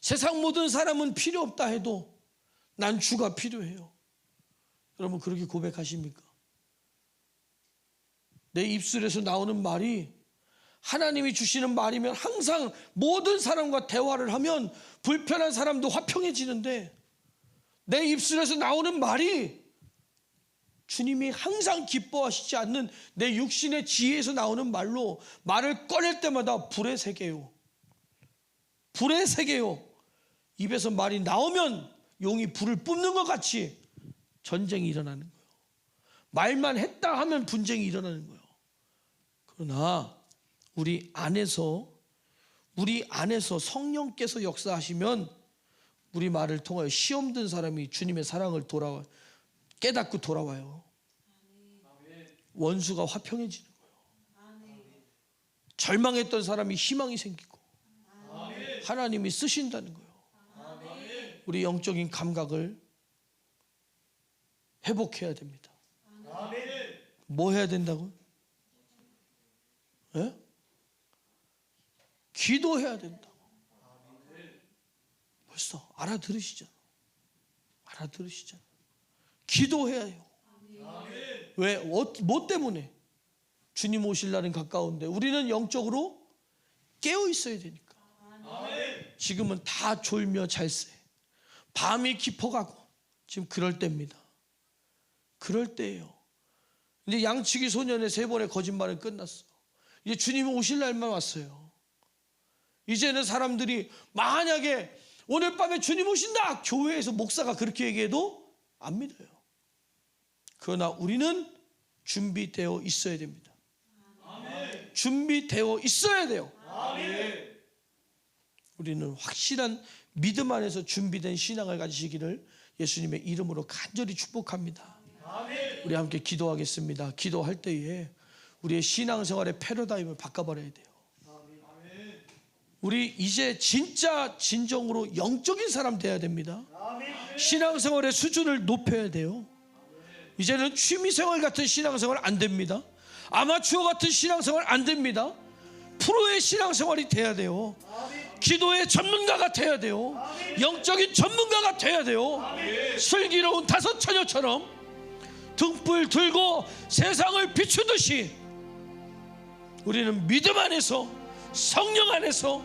A: 세상 모든 사람은 필요 없다 해도 난 주가 필요해요. 여러분 그렇게 고백하십니까? 내 입술에서 나오는 말이 하나님이 주시는 말이면 항상 모든 사람과 대화를 하면 불편한 사람도 화평해지는데 내 입술에서 나오는 말이 주님이 항상 기뻐하시지 않는 내 육신의 지혜에서 나오는 말로 말을 꺼낼 때마다 불의 세계요. 불의 세계요. 입에서 말이 나오면 용이 불을 뿜는 것 같이 전쟁이 일어나는 거예요. 말만 했다 하면 분쟁이 일어나는 거예요. 그러나 우리 안에서 성령께서 역사하시면 우리 말을 통하여 시험 든 사람이 주님의 사랑을 깨닫고 돌아와요. 원수가 화평해지는 거예요. 절망했던 사람이 희망이 생기고 하나님이 쓰신다는 거예요. 우리 영적인 감각을 회복해야 됩니다. 뭐 해야 된다고요? 예? 기도해야 된다고. 벌써 알아들으시잖아. 기도해야 해요. 왜? 뭐 때문에? 주님 오실 날은 가까운데 우리는 영적으로 깨어 있어야 되니까. 지금은 다 졸며 잘세. 밤이 깊어가고 지금 그럴 때입니다. 그럴 때예요. 이제 양치기 소년의 3번의 거짓말은 끝났어. 이제 주님이 오실 날만 왔어요. 이제는 사람들이 만약에 오늘 밤에 주님 오신다, 교회에서 목사가 그렇게 얘기해도 안 믿어요. 그러나 우리는 준비되어 있어야 됩니다. 준비되어 있어야 돼요. 우리는 확실한 믿음 안에서 준비된 신앙을 가지시기를 예수님의 이름으로 간절히 축복합니다. 우리 함께 기도하겠습니다. 기도할 때에 우리의 신앙생활의 패러다임을 바꿔버려야 돼요. 우리 이제 진짜 진정으로 영적인 사람 돼야 됩니다. 신앙생활의 수준을 높여야 돼요. 이제는 취미생활 같은 신앙생활 안 됩니다. 아마추어 같은 신앙생활 안 됩니다. 프로의 신앙생활이 돼야 돼요. 기도의 전문가가 돼야 돼요. 영적인 전문가가 돼야 돼요. 슬기로운 5 처녀처럼 등불 들고 세상을 비추듯이 우리는 믿음 안에서, 성령 안에서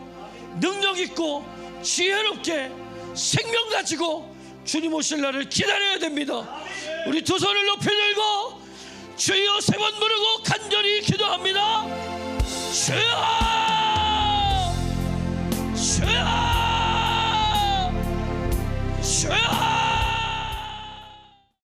A: 능력 있고 지혜롭게 생명 가지고 주님 오실 날을 기다려야 됩니다. 우리 2 손을 높이 들고 주여 3번 부르고 간절히 기도합니다. 주여!